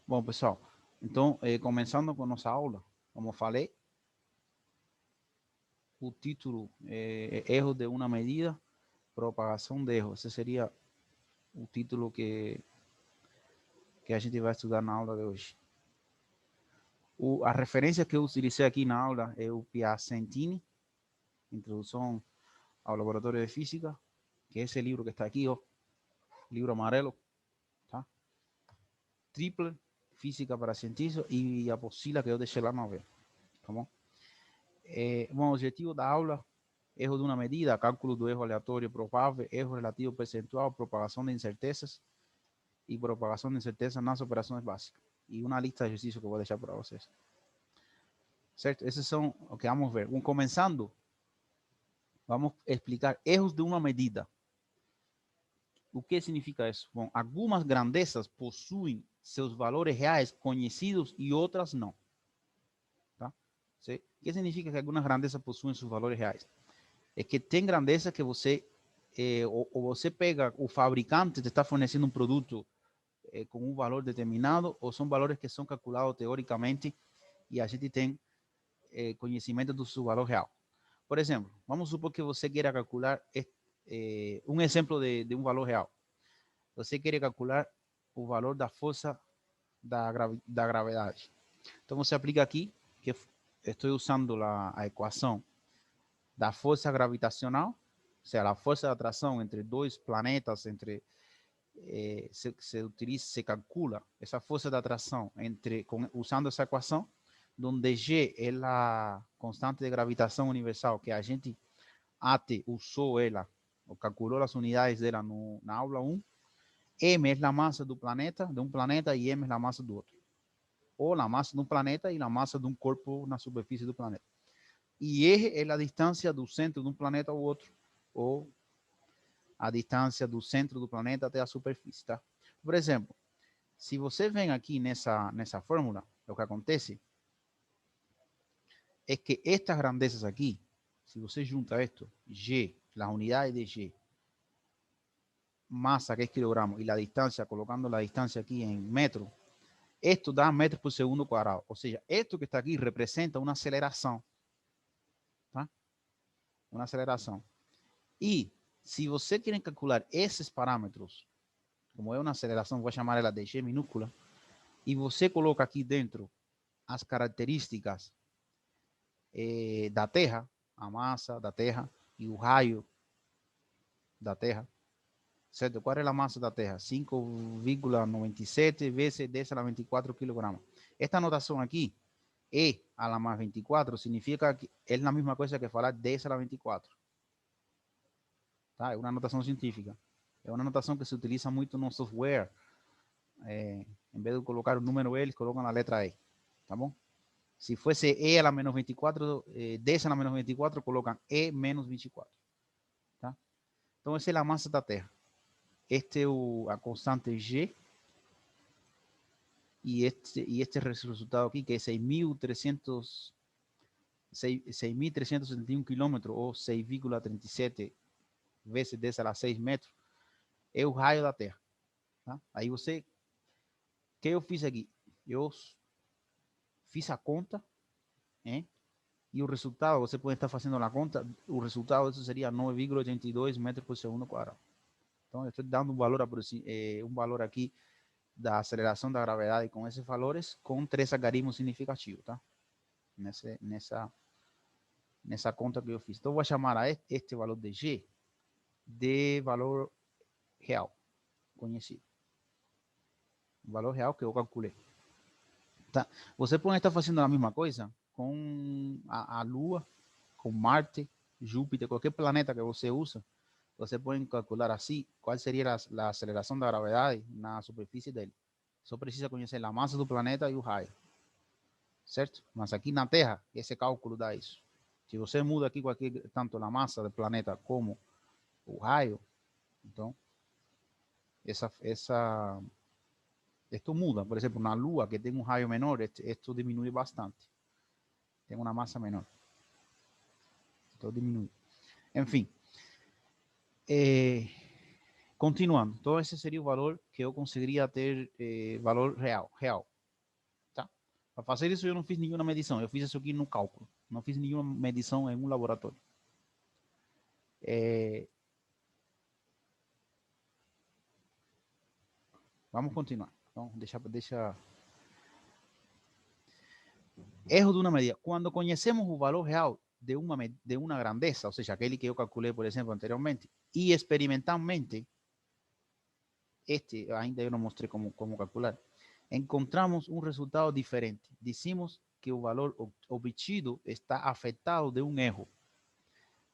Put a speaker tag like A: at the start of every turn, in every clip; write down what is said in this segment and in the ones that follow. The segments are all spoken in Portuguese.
A: Bom, pessoal, então, começando com nossa aula, como falei, o título é Erro de uma medida, propagação de erro. Esse seria o título que a gente vai estudar na aula de hoje. A referência que eu utilizei aqui na aula é o Piacentini, Introdução ao Laboratório de Física, que é esse livro que está aqui, ó, livro amarelo, tá? Triple, Física para Cientistas, e a apostila que eu deixei lá na vez, tá bom? Bom, o objetivo da aula: erro de uma medida, cálculo do erro aleatório provável, erro relativo percentual, propagação de incertezas e propagação de incertezas nas operações básicas. E uma lista de exercícios que eu vou deixar para vocês. Certo? Esses são o que vamos ver. Começando, vamos explicar erros de uma medida. O que significa isso? Bom, algumas grandezas possuem seus valores reais conhecidos e outras não. Tá? O que significa que algumas grandezas possuem seus valores reais? É que tem grandeza que você, ou você pega, o fabricante te está fornecendo um produto com um valor determinado, ou são valores que são calculados teoricamente e a gente tem conhecimento do seu valor real. Por exemplo, vamos supor que você queira calcular um exemplo de um valor real. Você quer calcular o valor da força da gravidade. Então você aplica aqui, que estou usando a equação da força gravitacional, ou seja, a força de atração entre dois planetas, se calcula essa força de atração usando essa equação, onde G é a constante de gravitação universal que a gente até usou ela, ou calculou as unidades dela na aula 1. M é a massa do planeta, de um planeta, e M é a massa do outro. Ou a massa de um planeta e a massa de um corpo na superfície do planeta. E R é a distância do centro de um planeta ao outro, ou a distância do centro do planeta até a superfície, tá? Por exemplo, se você vem aqui nessa fórmula, o que acontece é que estas grandezas aqui, se você junta esto, G, las unidades de G, masa que es kilogramo, y la distancia, colocando la distancia aquí en metro, esto da metros por segundo cuadrado. O sea, esto que está aquí representa una aceleración. ¿Tá? Una aceleración. Y si você quiere calcular esos parámetros, como es una aceleración, voy a llamarla de G minúscula, y você coloca aquí dentro as características da Terra, a massa da Terra e o raio da Terra, certo? Qual é a massa da Terra? 5,97 vezes 10 a la 24 kilogramos. Esta notação aqui, E a la más 24, significa que é a mesma coisa que falar 10 a la 24. Tá? É uma notação científica. É uma notação que se utiliza muito no software. Em vez de colocar o número E, eles colocam a letra E. Tá bom? Se fosse E a la menos 24, 10 a la menos 24, colocam E menos 24. Tá? Então, essa é a massa da Terra. Este é a constante G. Y este resultado aquí, que es 6.371 kilómetros o 6,37 veces 10 a la 6 metros, é o raio da Terra. Tá? Aí você, o que eu fiz aqui? Eu fiz a conta, e o resultado, você pode estar fazendo a conta, o resultado disso seria 9,82 metros por segundo quadrado. Então, eu estou dando um valor aqui da aceleração da gravidade com esses valores, com 3 algarismos significativos, tá? Nessa conta que eu fiz. Então, vou chamar a este valor de G de valor real, conhecido. O valor real que eu calculei. Tá? Você pode estar fazendo a mesma coisa com a Lua, com Marte, Júpiter, qualquer planeta que você usa. Você pode calcular assim qual seria a aceleração da gravidade na superfície dele. Só precisa conhecer a massa do planeta e o raio. Certo? Mas aqui na Terra, esse cálculo dá isso. Se você muda aqui tanto a massa do planeta como o raio, então esto muda. Por exemplo, na Lua, que tem um raio menor, esto diminui bastante. Tem uma massa menor. Então diminui. Enfim. Continuando. Então esse seria o valor que eu conseguiria ter, valor real. Para fazer isso, eu não fiz nenhuma medição. Eu fiz isso aqui no cálculo. Não fiz nenhuma medição em um laboratório. Vamos continuar. Então, deixa. Erro de uma medida. Quando conhecemos o valor real de uma grandeza, ou seja, aquele que eu calculei, por exemplo, anteriormente, e experimentalmente, ainda eu não mostrei como calcular, encontramos um resultado diferente. Dizemos que o valor obtido está afetado de um erro.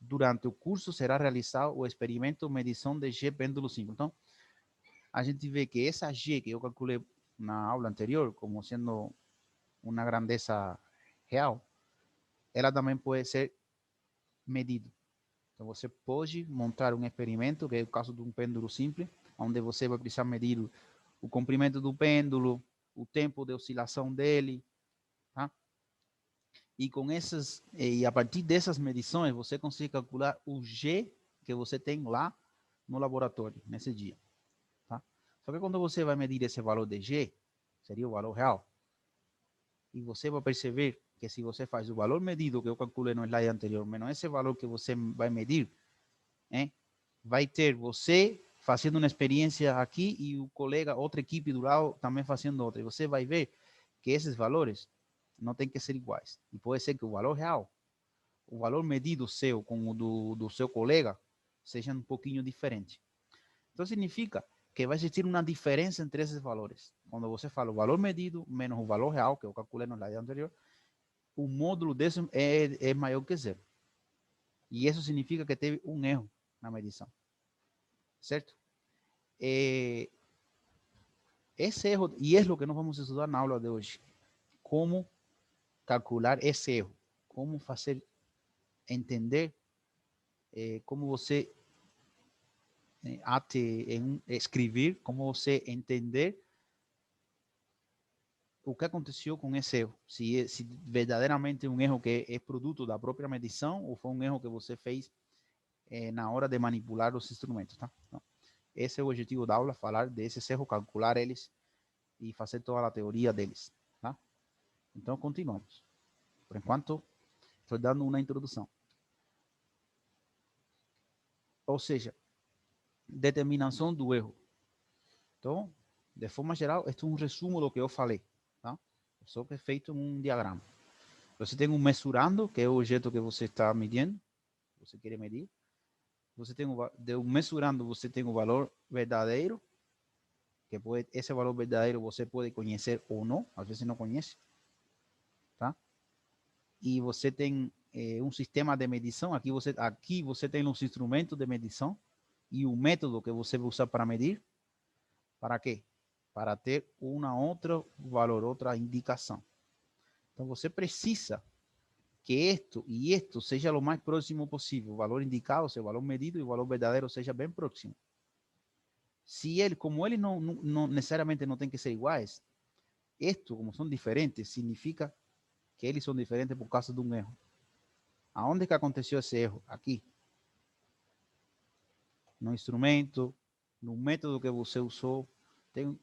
A: Durante o curso será realizado o experimento medição de G pêndulo 5. Então, a gente vê que essa G que eu calculei na aula anterior, como sendo uma grandeza real, ela também pode ser medida. Então, você pode montar um experimento, que é o caso de um pêndulo simples, onde você vai precisar medir o comprimento do pêndulo, o tempo de oscilação dele, tá? E com essas, e a partir dessas medições, você consegue calcular o G que você tem lá no laboratório, nesse dia, tá? Só que quando você vai medir esse valor de G, seria o valor real, e você vai perceber que se você faz o valor medido que eu calculei no slide anterior, menos esse valor que você vai medir, vai ter você fazendo uma experiência aqui e o colega, outra equipe do lado também fazendo outra. E você vai ver que esses valores não tem que ser iguais. E pode ser que o valor real, o valor medido seu com o do seu colega, seja um pouquinho diferente. Então significa que vai existir uma diferença entre esses valores. Quando você fala o valor medido menos o valor real, que eu calculei no slide anterior, o módulo desse é maior que zero. E isso significa que teve um erro na medição. Certo? Esse erro, e é o que nós vamos estudar na aula de hoje, como calcular esse erro, como fazer entender, como você escrever, como você entender o que aconteceu com esse erro, se verdadeiramente é um erro que é produto da própria medição ou foi um erro que você fez na hora de manipular os instrumentos, tá? Então, esse é o objetivo da aula, falar desses erros, calcular eles e fazer toda a teoria deles, tá? Então, continuamos. Por enquanto, estou dando uma introdução. Ou seja, determinação do erro. Então, de forma geral, este é um resumo do que eu falei, tá? Só que é feito em um diagrama. Você tem um mesurando, que é o objeto que você está medindo, você quer medir. Você tem um mesurando, você tem o valor verdadeiro, que pode, esse valor verdadeiro você pode conhecer ou não, às vezes não conhece, tá? E você tem um sistema de medição, aqui você tem os instrumentos de medição e o método que você vai usar para medir. Para quê? Para ter uma outra valor, outra indicação. Então você precisa que isto e isto seja o mais próximo possível. O valor indicado, o valor medido e o valor verdadeiro seja bem próximo. Se ele, como ele não necessariamente não tem que ser iguais, isto, como são diferentes, significa que eles são diferentes por causa de um erro. Aonde que aconteceu esse erro? Aqui. No instrumento, no método que você usou, tem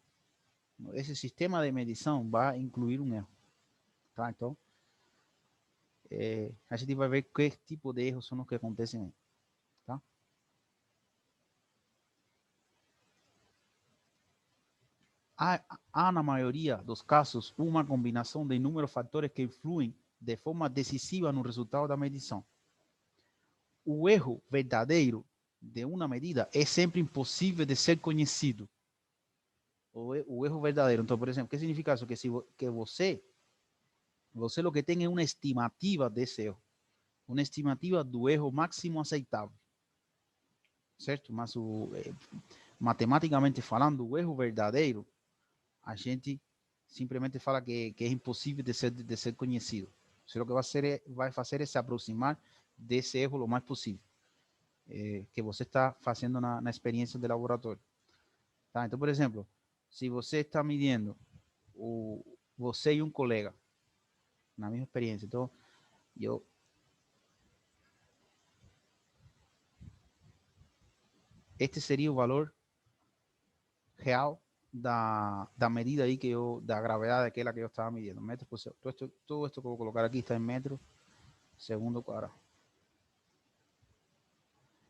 A: esse sistema de medição vai incluir um erro, tá? Então, a gente vai ver que tipo de erros são os que acontecem aí, tá? Há, na maioria dos casos, uma combinação de inúmeros fatores que influem de forma decisiva no resultado da medição. O erro verdadeiro de uma medida é sempre impossível de ser conhecido. O erro verdadeiro. Então, por exemplo, o que significa isso? Que você o que tem é uma estimativa desse erro. Uma estimativa do erro máximo aceitável. Certo? Mas matematicamente falando, o erro verdadeiro, a gente simplesmente fala que é impossível de ser conhecido. Você o que vai fazer é se aproximar desse erro o mais possível, que você está fazendo na experiência de laboratório. Tá? Então, por exemplo, se você está medindo você e um colega na mesma experiência, então este seria o valor real da medida aí que eu, da gravidade daquela que eu estava midindo, metros por segundo. Todo esto que eu vou colocar aqui está em metros segundo quadrado.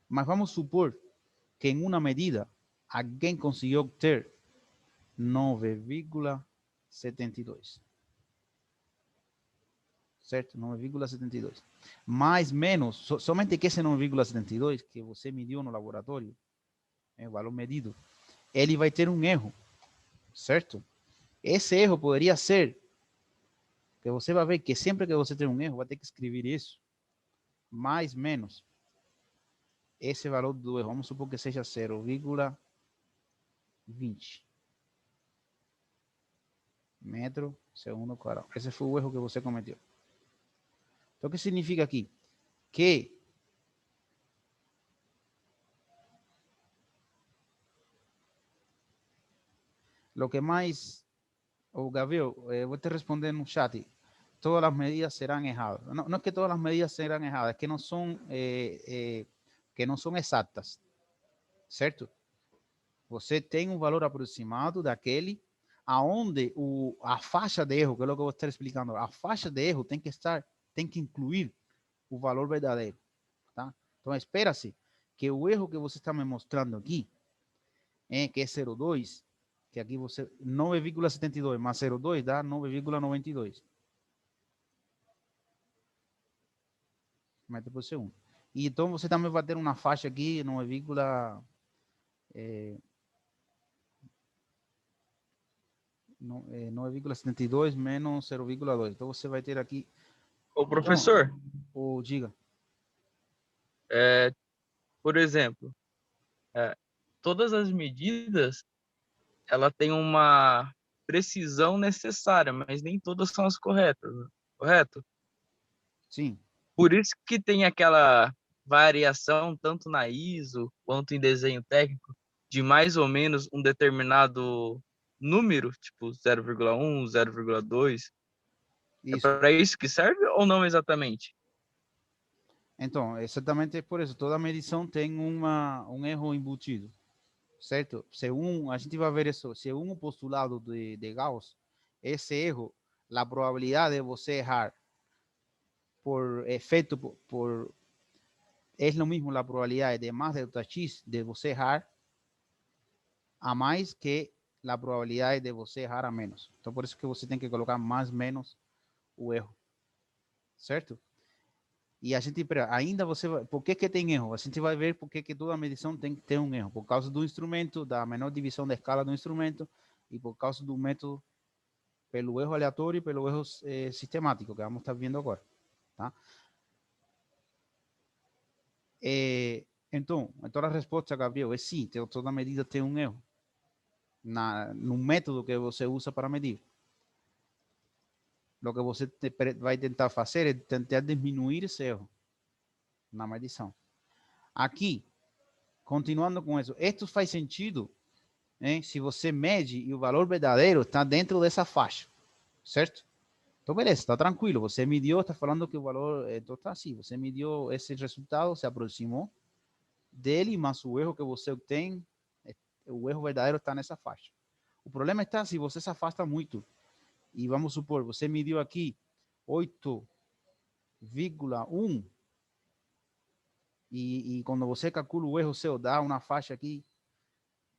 A: Mas vamos supor que em uma medida alguém conseguiu obter 9,72. Certo? 9,72. Mais menos, somente que esse 9,72 que você mediu no laboratório, é o valor medido, ele vai ter um erro, certo? Esse erro poderia ser que você vai ver que sempre que você tem um erro, vai ter que escrever isso, mais menos esse valor do erro. Vamos supor que seja 0,20 metro segundo quadrado. Esse foi o erro que você cometeu. Então, o que significa aqui? Que lo que mais, o Gabriel, vou te responder no chat, todas as medidas serão erradas. Não é que todas as medidas serão erradas, é que não são exatas, certo? Você tem um valor aproximado daquele aonde a faixa de erro, que é o que eu vou estar explicando, a faixa de erro tem que incluir o valor verdadeiro, tá? Então, espera-se que o erro que você está me mostrando aqui, que é 0,2, que aqui você, 9,72 mais 0,2 dá 9,92 metros por segundo. E então você também vai ter uma faixa aqui, 9,72 menos 0,2. Então você vai ter aqui.
B: Ô,
A: Então,
B: professor,
A: diga.
B: por exemplo, todas as medidas, ela tem uma precisão necessária, mas nem todas são as corretas, né? Correto?
A: Sim.
B: Por isso que tem aquela variação, tanto na ISO quanto em desenho técnico, de mais ou menos um determinado número, tipo 0,1, 0,2. É
A: Isso.
B: para isso que serve ou não exatamente?
A: Então, exatamente por isso. Toda medição tem um erro embutido, certo? A gente vai ver isso. Según o postulado de Gauss, esse erro, a probabilidade de você errar por efeito, é o mesmo a probabilidade de mais delta x de você errar a mais que a probabilidade de você errar a menos. Então, por isso que você tem que colocar mais menos o erro, certo? E a gente, ainda você vai, por que tem erro? A gente vai ver por que toda medição tem que ter um erro. Por causa do instrumento, da menor divisão da escala do instrumento e por causa do método, pelo erro aleatório e pelo erro sistemático, que vamos estar vendo agora, tá? Então a resposta, Gabriel, é sim, toda medida tem um erro no método que você usa para medir. O que você vai tentar fazer é tentar diminuir esse erro na medição. Aqui, continuando com isso, isto faz sentido, né, se você mede e o valor verdadeiro está dentro dessa faixa, certo? Então, beleza, está tranquilo. Você mediu, está falando que o valor, então está assim, você mediu esse resultado, se aproximou dele, mas o erro que você obtém, o erro verdadeiro está nessa faixa. O problema está se você se afasta muito. E vamos supor, você mediu aqui 8,1 e quando você calcula o erro seu, dá uma faixa aqui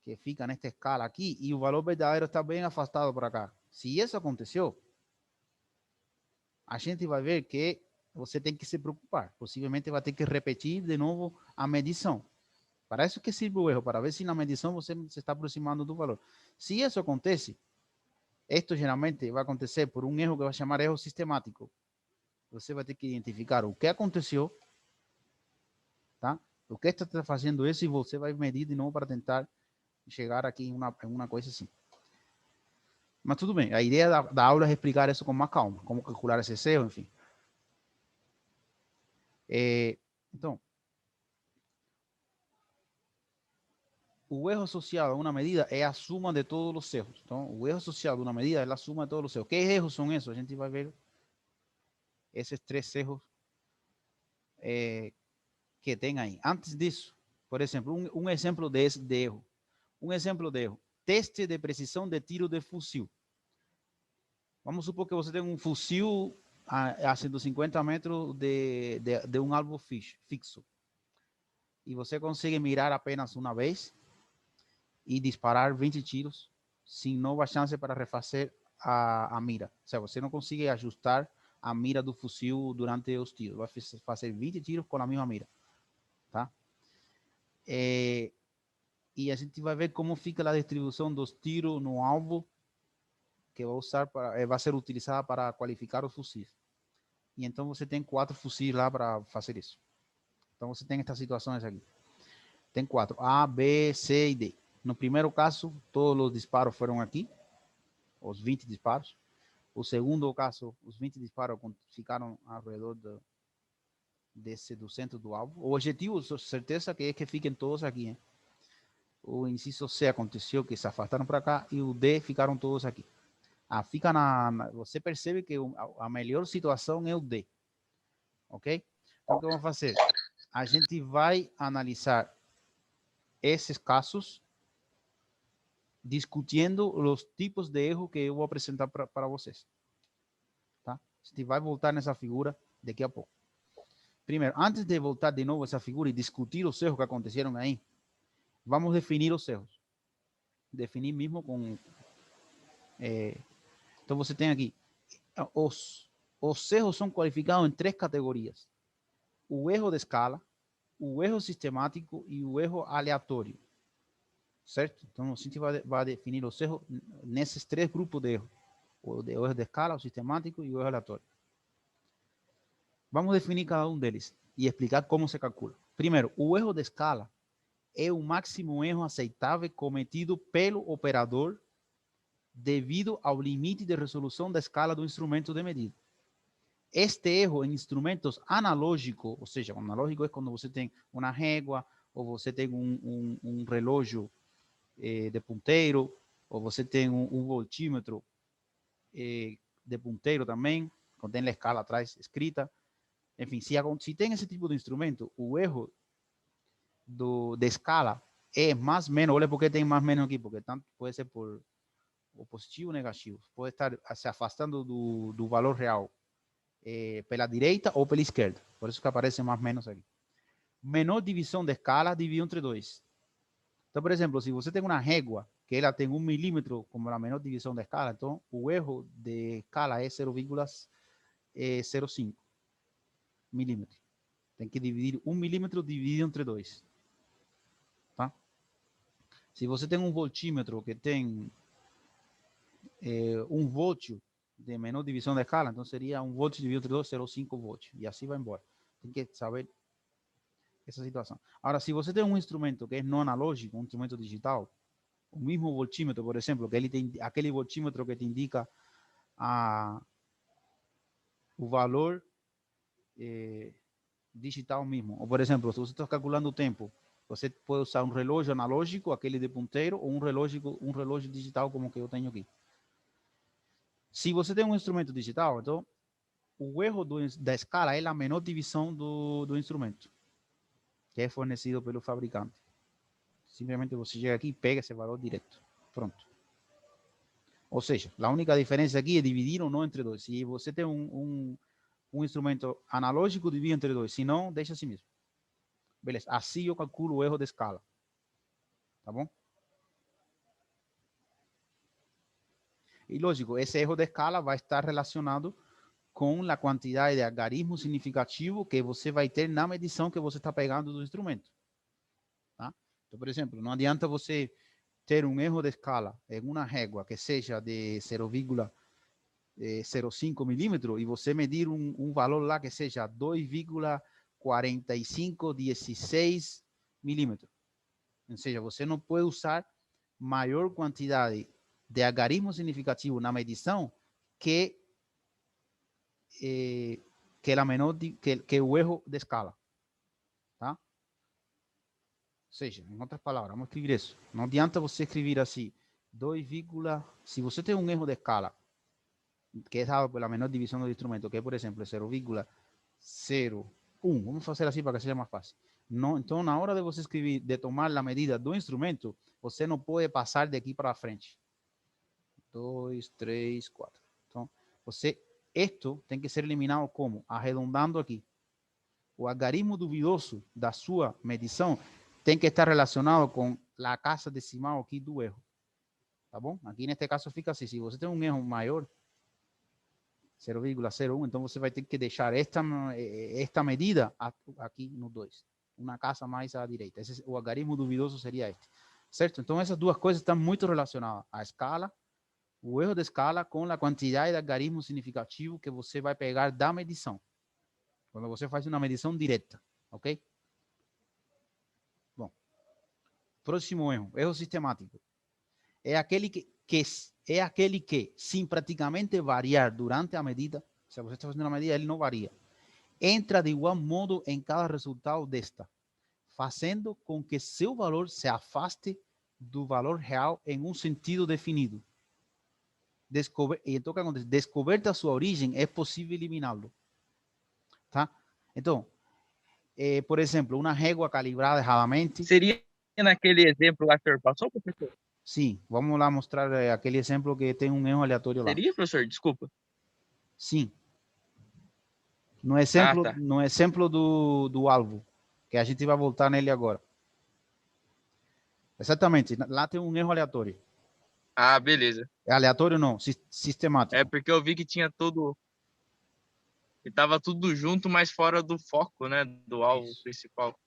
A: que fica nesta escala aqui e o valor verdadeiro está bem afastado para cá. Se isso aconteceu, a gente vai ver que você tem que se preocupar. Possivelmente vai ter que repetir de novo a medição. Para isso que sirve o erro, para ver se na medição você se está aproximando do valor. Se isso acontece, isto geralmente vai acontecer por um erro que vai chamar erro sistemático. Você vai ter que identificar o que aconteceu, tá? O que está fazendo isso e você vai medir de novo para tentar chegar aqui em uma coisa assim. Mas tudo bem, a ideia da aula é explicar isso com mais calma, como calcular esse erro, enfim. Então, o erro associado a uma medida é a suma de todos os erros. Então, o erro associado a uma medida é a suma de todos os erros. Que erros são esses? A gente vai ver esses três erros que tem aí. Antes disso, por exemplo, um exemplo de erro. Um exemplo de erro. teste de precisão de tiro de fuzil. Vamos supor que você tem um fuzil a 150 metros de um alvo fixo. E você consegue mirar apenas uma vez e disparar 20 tiros sem nova chance para refazer a mira. Ou seja, você não consegue ajustar a mira do fuzil durante os tiros. Vai fazer 20 tiros com a mesma mira. Tá? E a gente vai ver como fica a distribuição dos tiros no alvo que vai ser utilizada para qualificar os fuzis. E então você tem 4 fuzis lá para fazer isso. Então você tem estas situações aqui. Tem 4, A, B, C e D. No primeiro caso, todos os disparos foram aqui, os 20 disparos. O segundo caso, os 20 disparos ficaram ao redor desse do centro do alvo. O objetivo, certeza, que é que fiquem todos aqui. Hein? O inciso C aconteceu que se afastaram para cá e o D ficaram todos aqui. Fica você percebe que a melhor situação é o D. Ok? Então, o que vamos fazer? A gente vai analisar esses casos discutindo os tipos de erro que eu vou apresentar para vocês. Tá? A gente vai voltar nessa figura daqui a pouco. Primeiro, antes de voltar de novo essa figura e discutir os erros que aconteceram aí, vamos definir os erros. Definir mesmo com... então, você tem aqui... Os erros são qualificados em 3 categorias. O erro de escala, o erro sistemático e o erro aleatório. Certo? Então, a gente vai definir os erros nesses 3 grupos de erro. O erro de escala, o sistemático e o erro aleatório. Vamos definir cada um deles e explicar como se calcula. Primeiro, o erro de escala é o máximo erro aceitável cometido pelo operador devido ao limite de resolução da escala do instrumento de medida. Este erro em instrumentos analógicos, ou seja, analógico é quando você tem uma régua, ou você tem um relógio de ponteiro, ou você tem um voltímetro de ponteiro também, contém a escala atrás escrita. Enfim, se tem esse tipo de instrumento, o erro de escala é mais ou menos, olha porque tem mais ou menos aqui, porque tanto pode ser por positivo ou negativo, pode estar se afastando do valor real pela direita ou pela esquerda, por isso que aparece mais ou menos aqui. Menor divisão de escala, dividido entre 2. Então, por exemplo, se você tem uma régua que ela tem 1 milímetro como a menor divisão de escala, então o erro de escala é 0,05 milímetros. Tem que dividir 1 milímetro dividido entre 2. Tá? Se você tem um voltímetro que tem 1 voltio de menor divisão de escala, então seria 1 voltio dividido entre 2, 0,5 voltios. E assim vai embora. Tem que saber essa situação. Agora, se você tem um instrumento que é não analógico, um instrumento digital, o mesmo voltímetro, por exemplo, que ele tem aquele voltímetro que te indica o valor digital mesmo. Ou, por exemplo, se você está calculando o tempo, você pode usar um relógio analógico, aquele de ponteiro, ou um relógio digital como que eu tenho aqui. Se você tem um instrumento digital, então, o erro da escala é a menor divisão do instrumento, que é fornecido pelo fabricante. Simplesmente você chega aqui e pega esse valor direto. Pronto. Ou seja, a única diferença aqui é dividir ou não entre 2. Se você tem um instrumento analógico, divide entre 2. Se não, deixa assim mesmo. Beleza. Assim eu calculo o erro de escala. Tá bom? E lógico, esse erro de escala vai estar relacionado com a quantidade de algarismo significativo que você vai ter na medição que você está pegando do instrumento. Tá? Então, por exemplo, não adianta você ter um erro de escala em uma régua que seja de 0,05 milímetros e você medir um valor lá que seja 2,4516 milímetros. Ou seja, você não pode usar maior quantidade de algarismo significativo na medição que a menor que o erro de escala. Tá? Ou seja, em outras palavras, vamos escrever isso. Não adianta você escrever assim, 2, se você tem um erro de escala que é dado pela menor divisão do instrumento, que é, por exemplo, 0,01, vamos fazer assim para que seja mais fácil. Não, então, na hora de você escrever, de tomar a medida do instrumento, você não pode passar de aqui para frente. 2, 3, 4. Então, esto tem que ser eliminado como? Arredondando aqui. O algarismo duvidoso da sua medição tem que estar relacionado com a casa decimal aqui do erro. Tá bom? Aqui neste caso fica assim. Se você tem um erro maior, 0,01, então você vai ter que deixar esta medida aqui no 2. Uma casa mais à direita. O algarismo duvidoso seria este. Certo? Então, essas duas coisas estão muito relacionadas. A escala, o erro de escala com a quantidade de algarismo significativo que você vai pegar da medição. Quando você faz uma medição direta. Ok? Bom. Próximo erro. Erro sistemático. É aquele que, sem praticamente variar durante a medida, se você está fazendo uma medida, ele não varia, entra de igual modo em cada resultado desta, fazendo com que seu valor se afaste do valor real em um sentido definido. Então, o que acontece? Descoberta sua origem, é possível eliminá-lo. Tá? Então, por exemplo, uma régua calibrada erradamente.
B: Seria naquele exemplo lá que o senhor passou, professor?
A: Sim, vamos lá mostrar aquele exemplo que tem um erro aleatório lá.
B: Seria, professor? Desculpa.
A: Sim. No exemplo,
B: tá.
A: no exemplo do alvo, que a gente vai voltar nele agora. Exatamente, lá tem um erro aleatório.
B: Ah, beleza.
A: É aleatório não, sistemático.
B: É porque eu vi que tinha tudo... E tava tudo junto, mas fora do foco, né? Do alvo principal.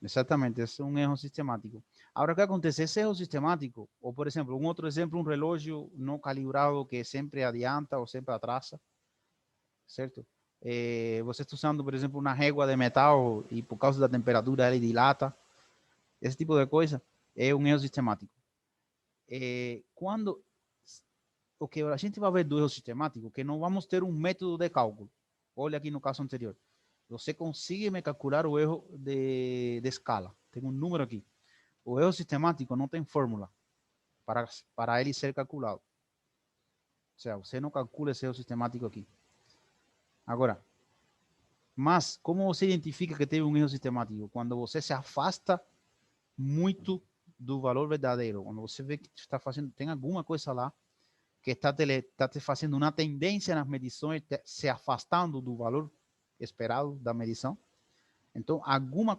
A: Exatamente, esse é um erro sistemático. Agora, o que acontece? Esse erro sistemático, ou por exemplo, um outro exemplo, um relógio não calibrado que sempre adianta ou sempre atrasa, certo? Você está usando, por exemplo, uma régua de metal e por causa da temperatura ele dilata. Esse tipo de coisa é um erro sistemático. Quando o que a gente vai ver do erro sistemático, que não vamos ter um método de cálculo. Olha aqui no caso anterior. Você consegue me calcular o erro de escala. Tem um número aqui. O erro sistemático não tem fórmula para ele ser calculado. Ou seja, você não calcula esse erro sistemático aqui. Agora, mas como você identifica que teve um erro sistemático? Quando você se afasta muito do valor verdadeiro. Quando você vê que está fazendo, tem alguma coisa lá que está te fazendo uma tendência nas medições, se afastando do valor esperado da medição. Então,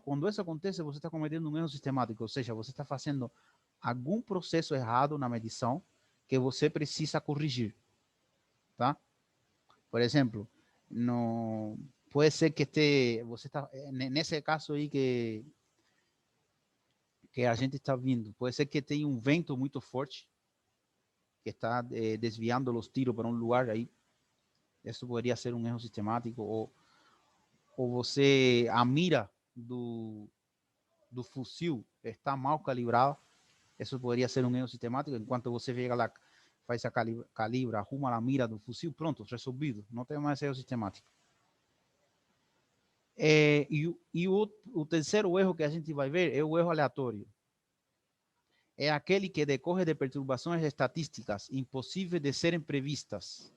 A: quando isso acontece, você está cometendo um erro sistemático, ou seja, você está fazendo algum processo errado na medição que você precisa corrigir, tá? Por exemplo, pode ser que você está nesse caso aí que a gente está vindo, pode ser que tenha um vento muito forte que está desviando os tiros para um lugar aí. Isso poderia ser um erro sistemático, ou você, a mira do fuzil está mal calibrada. Isso poderia ser um erro sistemático. Enquanto você chega lá, faz a calibra, arruma a mira do fuzil, pronto, resolvido. Não tem mais erro sistemático. E o terceiro erro que a gente vai ver é o erro aleatório. É aquele que decorre de perturbações estatísticas impossíveis de serem previstas.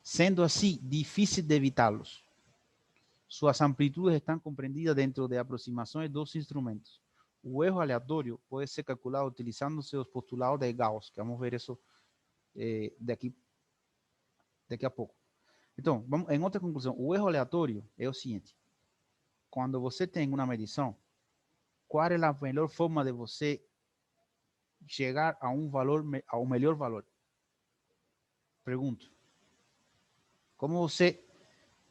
A: Sendo assim, difícil de evitá-los. Suas amplitudes estão compreendidas dentro de aproximações dos instrumentos. O erro aleatório pode ser calculado utilizando os postulados de Gauss, que vamos ver isso daqui a pouco. Então, vamos, em outra conclusão, o erro aleatório é o seguinte: quando você tem uma medição, qual é a melhor forma de você chegar a um valor, ao melhor valor? Pergunto. Como você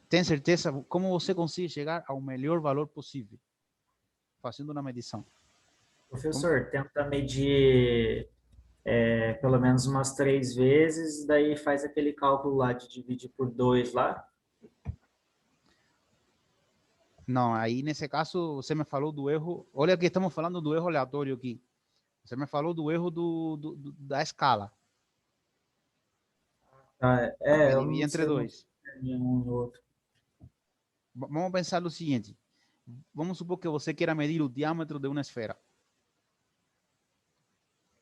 A: tem certeza, como você consegue chegar ao melhor valor possível fazendo uma medição?
C: Professor, tenta medir pelo menos umas 3 vezes, daí faz aquele cálculo lá de dividir por 2 lá.
A: Não, aí nesse caso você me falou do erro. Olha que estamos falando do erro aleatório aqui. Você me falou do erro da escala.
C: Eu
A: Divide
C: não
A: entre
C: sei
A: dois.
C: um e outro.
A: Vamos pensar o seguinte. Vamos supor que você queira medir o diâmetro de uma esfera.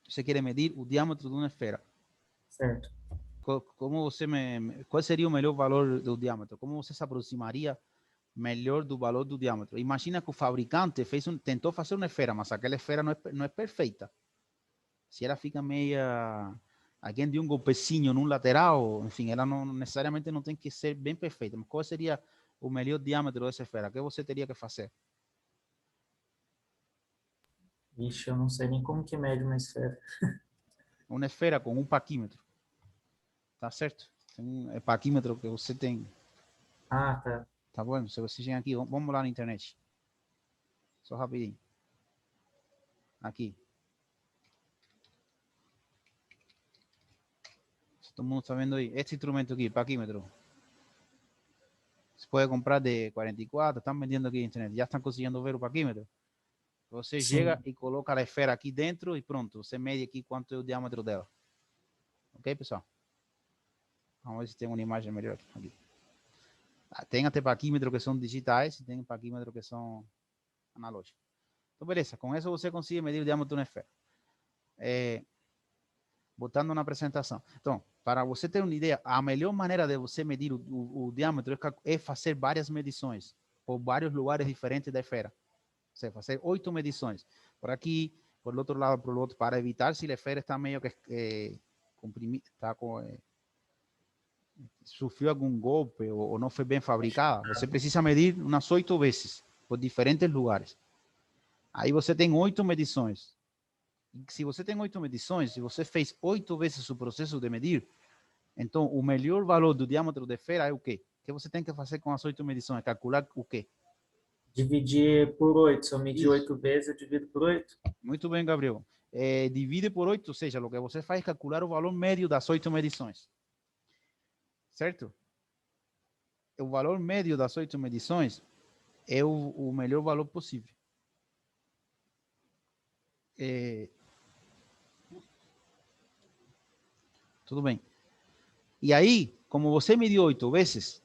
A: Você quer medir o diâmetro de uma esfera.
C: Certo.
A: qual seria o melhor valor do diâmetro? Como você se aproximaria melhor do valor do diâmetro? Imagina que o fabricante tentou fazer uma esfera, mas aquela esfera não é perfeita. Se ela fica meia... Alguém deu um golpezinho num lateral, enfim, ela não necessariamente não tem que ser bem perfeita. Mas qual seria o melhor diâmetro dessa esfera? O que você teria que fazer?
C: Ixi, eu não sei nem como que mede uma esfera.
A: Uma esfera com um paquímetro. Tá certo? É paquímetro que você tem.
C: Ah, tá.
A: Tá bom? Se você chega aqui, vamos lá na internet. Só rapidinho. Aqui. Todo mundo está vendo aí. Este instrumento aqui, paquímetro. Se pode comprar de 44, están vendiendo aquí en internet. Ya están consiguiendo ver o paquímetro. Você chega e coloca a esfera aqui dentro e pronto. Você mede aqui quanto é o diâmetro dela. Ok, pessoal? Vamos ver se tem uma imagem melhor aqui. Tem até paquímetro que são digitais e tem paquímetro que são analógicos. Então, beleza. Com isso você consegue medir o diâmetro de uma esfera. Botando na apresentação. Então, para você ter uma ideia, a melhor maneira de você medir o diâmetro é fazer várias medições por vários lugares diferentes da esfera. Você fazer 8 medições. Por aqui, por outro lado, por outro, para evitar se a esfera está meio que comprimida, está com... sofreu algum golpe ou não foi bem fabricada, você precisa medir umas 8 vezes por diferentes lugares. Aí você tem 8 medições. Se você tem 8 medições, se você fez 8 vezes o processo de medir, então o melhor valor do diâmetro da esfera é o quê? O que você tem que fazer com as 8 medições? Calcular o quê?
C: Dividir por 8. Se eu medir 8 vezes, eu divido por 8.
A: Muito bem, Gabriel. Divide por 8, ou seja, o que você faz é calcular o valor médio das 8 medições. Certo? O valor médio das 8 medições é o melhor valor possível. Tudo bem. E aí, como você mediu 8 vezes,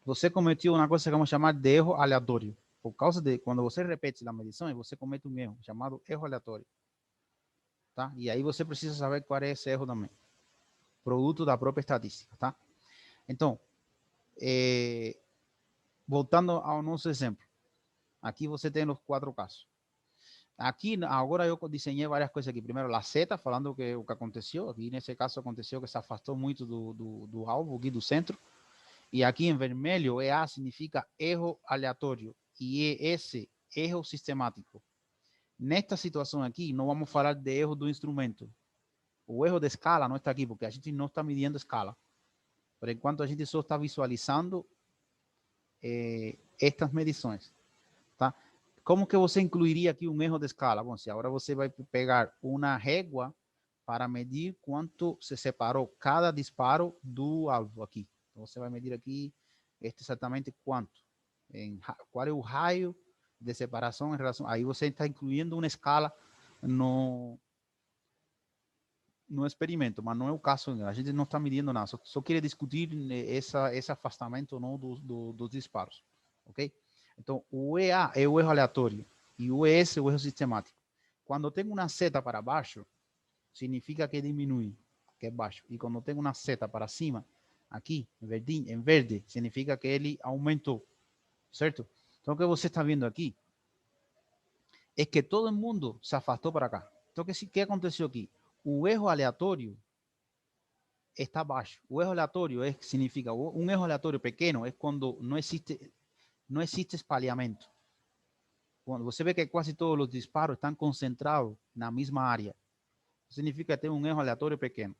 A: você cometeu uma coisa que vamos chamar de erro aleatório. Por causa de, quando você repete as medições, você comete um erro chamado erro aleatório. Tá? E aí você precisa saber qual é esse erro também. Produto da própria estatística, tá? Então, voltando ao nosso exemplo. Aqui você tem os 4 casos. Aqui, agora eu desenhei várias coisas aqui. Primeiro, a seta, falando o que aconteceu. Aqui, nesse caso, aconteceu que se afastou muito do alvo, aqui do centro. E aqui em vermelho, EA significa erro aleatório. E ES, erro sistemático. Nesta situação aqui, não vamos falar de erro do instrumento. O erro de escala não está aqui, porque a gente não está midindo escala. Por enquanto, a gente só está visualizando estas medições. Tá? Como que você incluiria aqui um erro de escala? Bom, se agora você vai pegar uma régua para medir quanto se separou cada disparo do alvo aqui. Então, você vai medir aqui exatamente quanto. Qual é o raio de separação em relação... Aí você está incluindo uma escala no experimento, mas não é o caso. A gente não está medindo nada. Só queria discutir esse afastamento não, dos disparos. Ok? Então, o EA é o erro aleatório e o ES é o erro sistemático. Quando tem uma seta para baixo, significa que diminui, que é baixo. E quando tem uma seta para cima, aqui, em verde, significa que ele aumentou. Certo? Então, o que você está vendo aqui é que todo mundo se afastou para cá. Então, o que aconteceu aqui? O erro aleatório está baixo. O erro aleatório significa um erro aleatório pequeno é quando não existe espalhamento. Quando você vê que quase todos os disparos estão concentrados na mesma área, significa que tem um erro aleatório pequeno.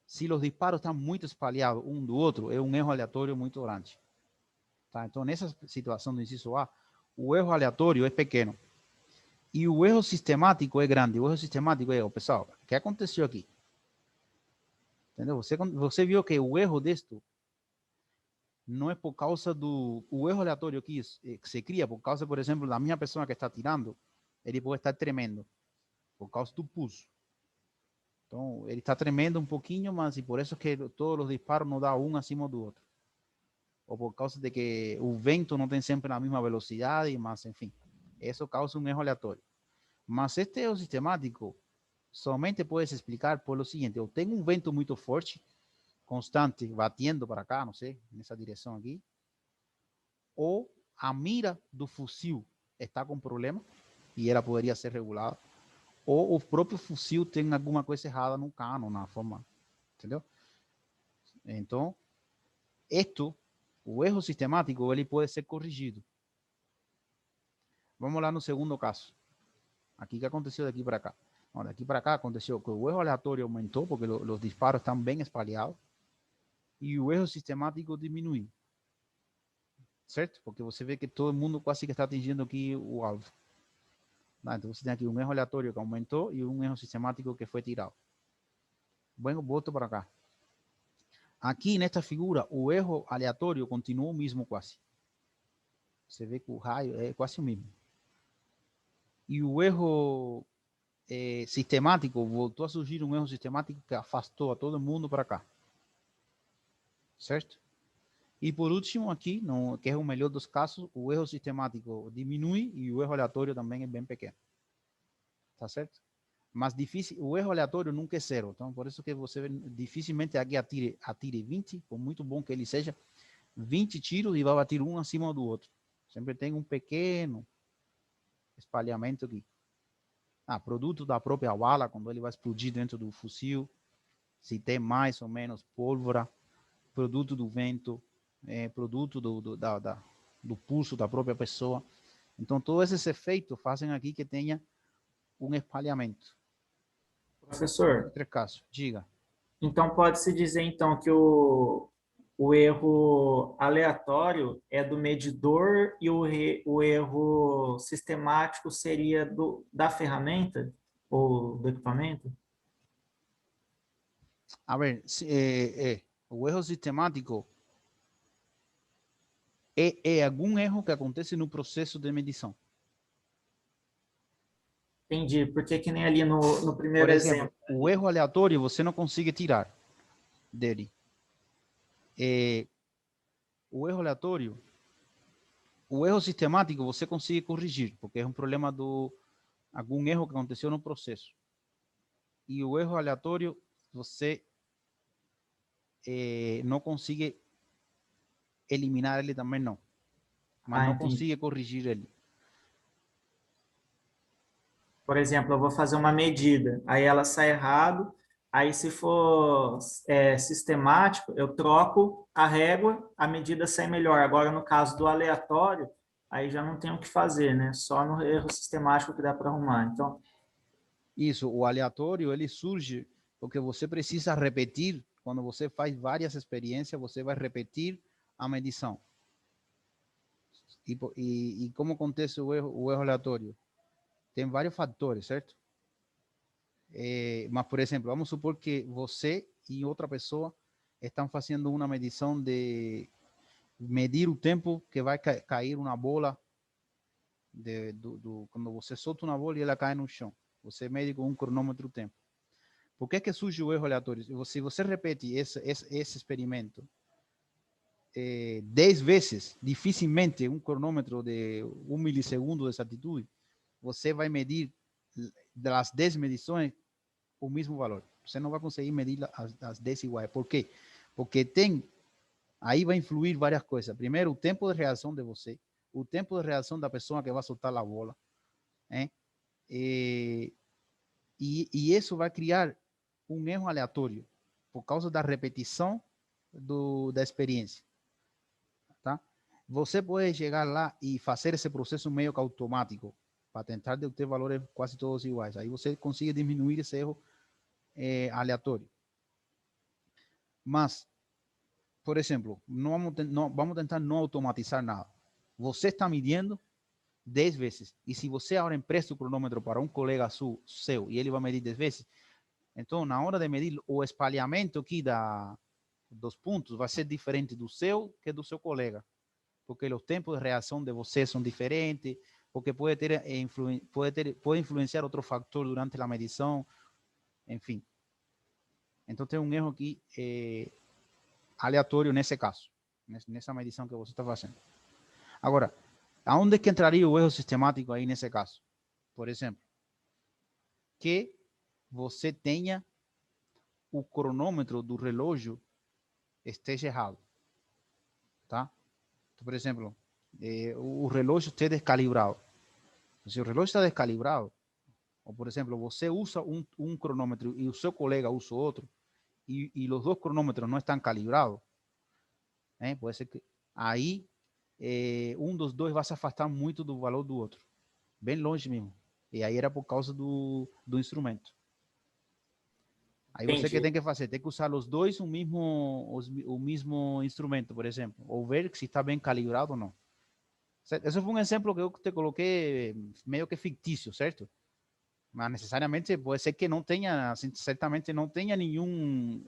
A: Se os disparos estão muito espalhados um do outro, é um erro aleatório muito grande. Tá? Então, nessa situação do inciso A, o erro aleatório é pequeno. E o erro sistemático é grande. O erro sistemático é, pessoal, o que aconteceu aqui? Entendeu? Você viu que o erro disto não é por causa o erro aleatório que se cria por causa, por exemplo, da minha pessoa que está tirando, ele pode estar tremendo por causa do pulso. Então, ele está tremendo um pouquinho, mas e por isso que todos os disparos não dão um acima do outro. Ou por causa de que o vento não tem sempre a mesma velocidade, mas enfim, isso causa um erro aleatório. Mas este erro sistemático somente puedes explicar por lo siguiente: eu tenho um vento muito forte, constante, batendo para cá, não sei, nessa direção aqui, ou a mira do fuzil está com problema e ela poderia ser regulada, ou o próprio fuzil tem alguma coisa errada no cano, na forma, entendeu? Então, o erro sistemático, ele pode ser corrigido. Vamos lá no segundo caso. Aqui que aconteceu daqui para cá. Não, daqui para cá aconteceu que o erro aleatório aumentou porque os disparos estão bem espalhados e o erro sistemático diminuiu. Certo? Porque você vê que todo mundo quase que está atingindo aqui o alvo. Então você tem aqui um erro aleatório que aumentou e um erro sistemático que foi tirado. Bueno, volto para cá. Aqui nesta figura, o erro aleatório continua o mesmo quase. Você vê que o raio é quase o mesmo. E o erro sistemático, voltou a surgir um erro sistemático que afastou a todo mundo para cá. Certo? E por último aqui, que é o melhor dos casos, o erro sistemático diminui e o erro aleatório também é bem pequeno. Tá certo? Mas difícil, o erro aleatório nunca é zero. Então, por isso que você dificilmente aqui atire 20, por muito bom que ele seja, 20 tiros e vai bater um acima do outro. Sempre tem um pequeno espalhamento aqui. Produto da própria bala, quando ele vai explodir dentro do fuzil, se tem mais ou menos pólvora, produto do vento, produto do pulso da própria pessoa. Então, todos esses efeitos fazem aqui que tenha um espalhamento.
C: Professor,
A: Entre casos, diga.
C: então pode-se dizer então que o erro aleatório é do medidor e o erro sistemático seria da ferramenta ou do equipamento?
A: A ver, o erro sistemático é algum erro que acontece no processo de medição.
C: Entendi, porque que nem ali no primeiro
A: Por exemplo,
C: exemplo.
A: o erro aleatório você não consegue tirar dele. O erro aleatório, o erro sistemático você consegue corrigir, porque é um problema algum erro que aconteceu no processo. E o erro aleatório você não consegue eliminar ele também não. Mas não
C: Entendi.
A: consegue corrigir ele.
C: Por exemplo, eu vou fazer uma medida, aí ela sai errado, aí se for sistemático, eu troco a régua, a medida sai melhor. Agora, no caso do aleatório, aí já não tem o que fazer, né? Só no erro sistemático que dá para arrumar. Então,
A: isso, o aleatório, ele surge porque você precisa repetir, quando você faz várias experiências, você vai repetir a medição. E como acontece o erro aleatório? Tem vários fatores, certo? Mas, por exemplo, vamos supor que você e outra pessoa estão fazendo uma medição de medir o tempo que vai cair uma bola quando você solta uma bola e ela cai no chão. Você mede com um cronômetro o tempo. Por que surge o erro aleatório? Se você repete esse experimento 10 vezes, dificilmente um cronômetro de 1 milissegundo de exatitude, você vai medir das 10 medições o mesmo valor. Você não vai conseguir medir as 10 iguais. Por quê? Porque aí vai influir várias coisas. Primeiro, o tempo de reação de você, o tempo de reação da pessoa que vai soltar a bola, e isso vai criar um erro aleatório por causa da repetição da experiência. Tá? Você pode chegar lá e fazer esse processo meio que automático para tentar obter valores quase todos iguais. Aí você consegue diminuir esse erro aleatório. Mas, por exemplo, vamos tentar não automatizar nada. Você está medindo 10 vezes. E se você agora empresta o cronômetro para um colega seu e ele vai medir 10 vezes, então, na hora de medir o espalhamento aqui dos pontos, vai ser diferente do seu que do seu colega. Porque os tempos de reação de você são diferentes, porque pode influenciar outro fator durante a medição, enfim. Então, tem um erro aqui aleatório nesse caso, nessa medição que você está fazendo. Agora, aonde que entraria o erro sistemático aí nesse caso? Por exemplo, que você tenha o cronômetro do relógio esteja errado, tá? Então, por exemplo, o relógio esteja descalibrado. Se o relógio está descalibrado, ou por exemplo, você usa um cronômetro e o seu colega usa outro, e os dois cronômetros não estão calibrados, pode ser que aí um dos dois vai se afastar muito do valor do outro, bem longe mesmo. E aí era por causa do instrumento. Aí você que tem que fazer, tem que usar os dois o mesmo instrumento, por exemplo, ou ver se está bem calibrado ou não. Esse foi um exemplo que eu te coloquei meio que fictício, certo? Mas necessariamente pode ser que não tenha, certamente não tenha nenhum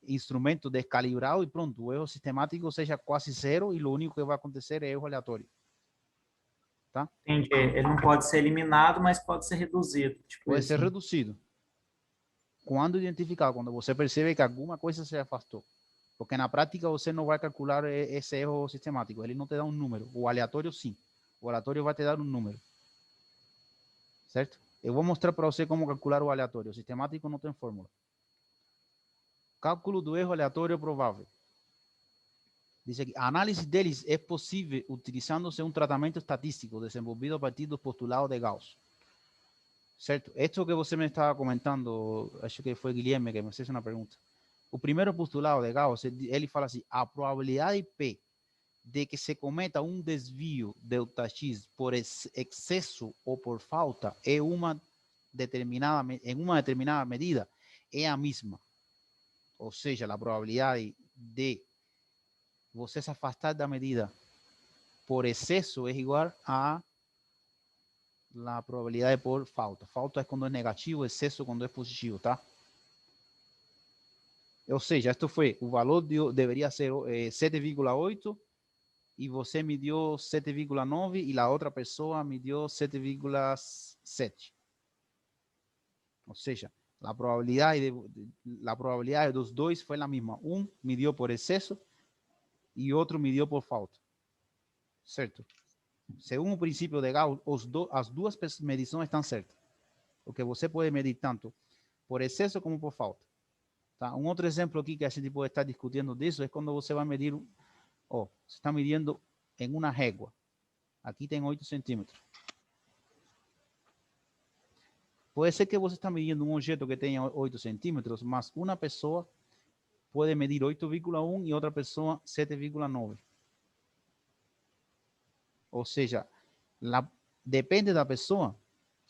A: instrumento descalibrado e pronto, o erro sistemático seja quase zero e o único que vai acontecer é erro aleatório. Tá?
C: Entendi. Ele não pode ser eliminado, mas pode ser reduzido. Tipo
A: pode
C: isso,
A: ser
C: né?
A: reduzido. Quando identificar, quando você percebe que alguma coisa se afastou. Porque na prática você não vai calcular esse erro sistemático, ele não te dá um número. O aleatório sim. O aleatório vai te dar um número. Certo? Eu vou mostrar para você como calcular o aleatório. O sistemático não tem fórmula. Cálculo do erro aleatório provável. Diz aqui, a análise deles é possível utilizando-se um tratamento estatístico desenvolvido a partir do postulado de Gauss. Certo? Esto que você me estava comentando, acho que foi Guilherme que me fez uma pergunta. O primeiro postulado de Gauss, ele fala assim, a probabilidade P de que se cometa um desvio delta X por excesso ou por falta em uma determinada medida é a mesma. Ou seja, a probabilidade de você se afastar da medida por excesso é igual a la probabilidade por falta. Falta é quando é negativo, excesso quando é positivo, tá? Ou seja, isto foi, o valor deveria ser 7,8 e você mediu 7,9 e a outra pessoa mediu 7,7. Ou seja, a probabilidade dos dois foi a mesma. Um mediu por excesso e outro mediu por falta. Certo? Segundo o princípio de Gauss, as duas medições estão certas. Porque você pode medir tanto por excesso como por falta. Tá? Um outro exemplo aqui que a gente pode estar discutindo disso é quando você vai medir, você está medindo em uma régua. Aqui tem 8 centímetros. Pode ser que você está medindo um objeto que tenha 8 centímetros, mas uma pessoa pode medir 8,1 e outra pessoa 7,9. Ou seja, depende da pessoa,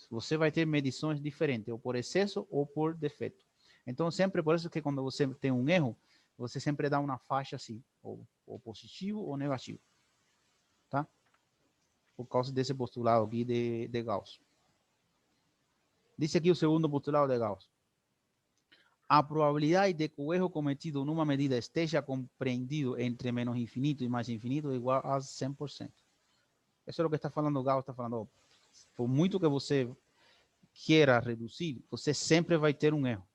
A: você vai ter medições diferentes, ou por excesso ou por defeito. Então, sempre por isso que quando você tem um erro, você sempre dá uma faixa assim, ou positivo ou negativo. Tá? Por causa desse postulado aqui de Gauss. Dice aqui o segundo postulado de Gauss. A probabilidade de que o erro cometido numa medida esteja compreendido entre menos infinito e mais infinito é igual a 100%. Isso é o que está falando Gauss, está falando, por muito que você queira reduzir, você sempre vai ter um erro.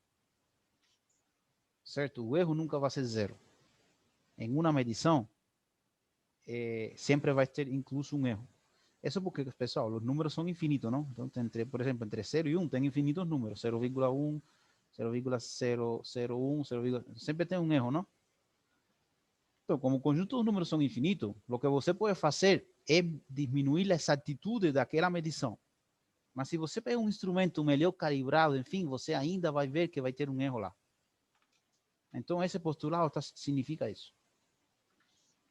A: Certo? O erro nunca vai ser zero. Em uma medição, sempre vai ter incluso um erro. Isso porque, pessoal, os números são infinitos, não? Então, por exemplo, entre 0 e 1 tem infinitos números. 0,1, 0,001, 0, sempre tem um erro, não? Então, como o conjunto dos números são infinitos, o que você pode fazer é diminuir a exatitude daquela medição. Mas se você pegar um instrumento melhor calibrado, enfim, você ainda vai ver que vai ter um erro lá. Então, esse postulado significa isso.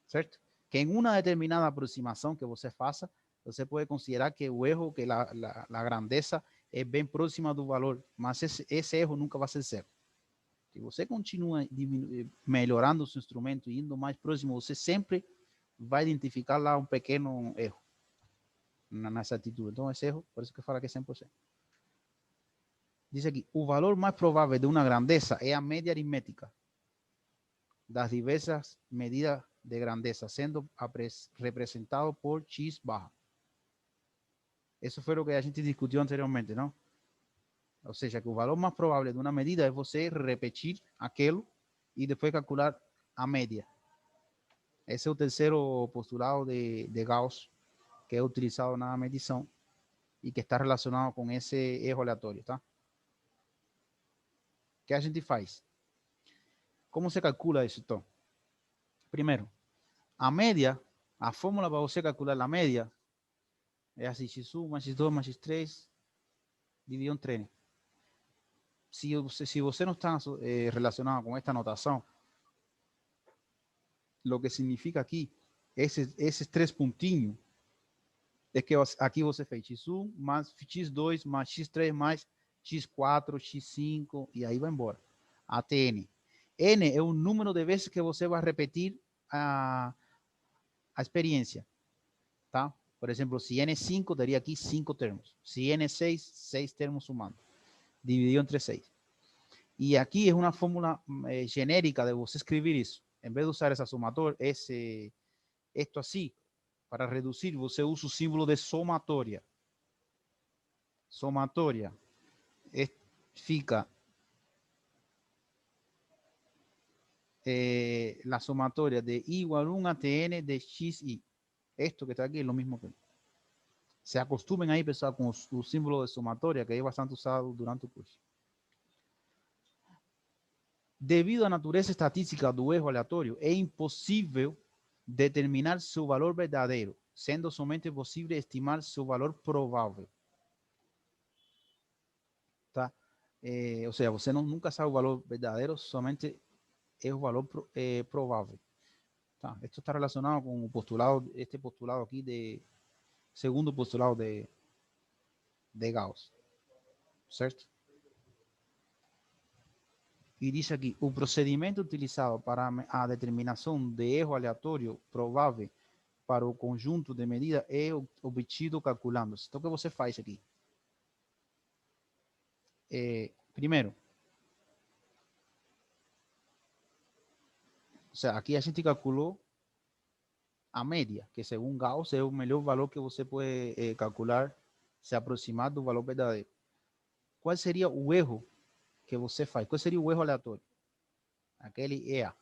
A: Certo? Que em uma determinada aproximação que você faça, você pode considerar que o erro, que a grandeza é bem próxima do valor, mas esse erro nunca vai ser zero. Se você continua melhorando o seu instrumento e indo mais próximo, você sempre vai identificar lá um pequeno erro nessa atitude. Então, esse erro, por isso que fala que é 100%. Diz aqui, o valor mais provável de uma grandeza é a média aritmética das diversas medidas de grandeza, sendo representado por x barra. Isso foi o que a gente discutiu anteriormente, não? Ou seja, que o valor mais provável de uma medida é você repetir aquilo e depois calcular a média. Esse é o terceiro postulado de Gauss que é utilizado na medição e que está relacionado com esse erro aleatório, tá? que a gente faz? Como se calcula isso, então? Primeiro, a média, a fórmula para você calcular a média é assim, x1 mais x2 mais x3 dividido entre n. Se você não está relacionado com esta notação, lo que significa aqui, esses três pontinhos, é que aqui você fez x1 mais x2 mais x3 mais x4, x5 e aí vai embora. Até n. N é o número de vezes que você vai repetir a experiência, tá? Por exemplo, se n é 5, daria aqui 5 termos. Se n é 6, 6 termos sumando, dividido entre 6. E aqui é uma fórmula genérica de você escrever isso. Em vez de usar essa somatória, esto assim, para reduzir, você usa o símbolo de somatória. Somatória fica la sumatoria de I igual 1 a Tn de xi. Esto que está aquí es lo mismo que... Se acostumen ahí, pessoal, com o símbolo de somatória, que é bastante usado durante o curso. Devido à natureza estatística do erro aleatório, é impossível determinar seu valor verdadeiro, sendo somente possível estimar seu valor provável. Tá? Ou seja, você nunca sabe o valor verdadeiro, somente é o valor provável. Tá? Esto está relacionado con el postulado, este postulado aquí de segundo postulado de Gauss, certo? E diz aqui, o procedimento utilizado para a determinação de erro aleatório provável para o conjunto de medidas é obtido calculando. Então, o que você faz aqui? Primeiro, ou seja, aqui a gente calculou a média, que segundo Gauss é o melhor valor que você pode calcular, se aproximar do valor verdadeiro. Qual seria o erro que você faz? Qual seria o erro aleatório? Aquele EA.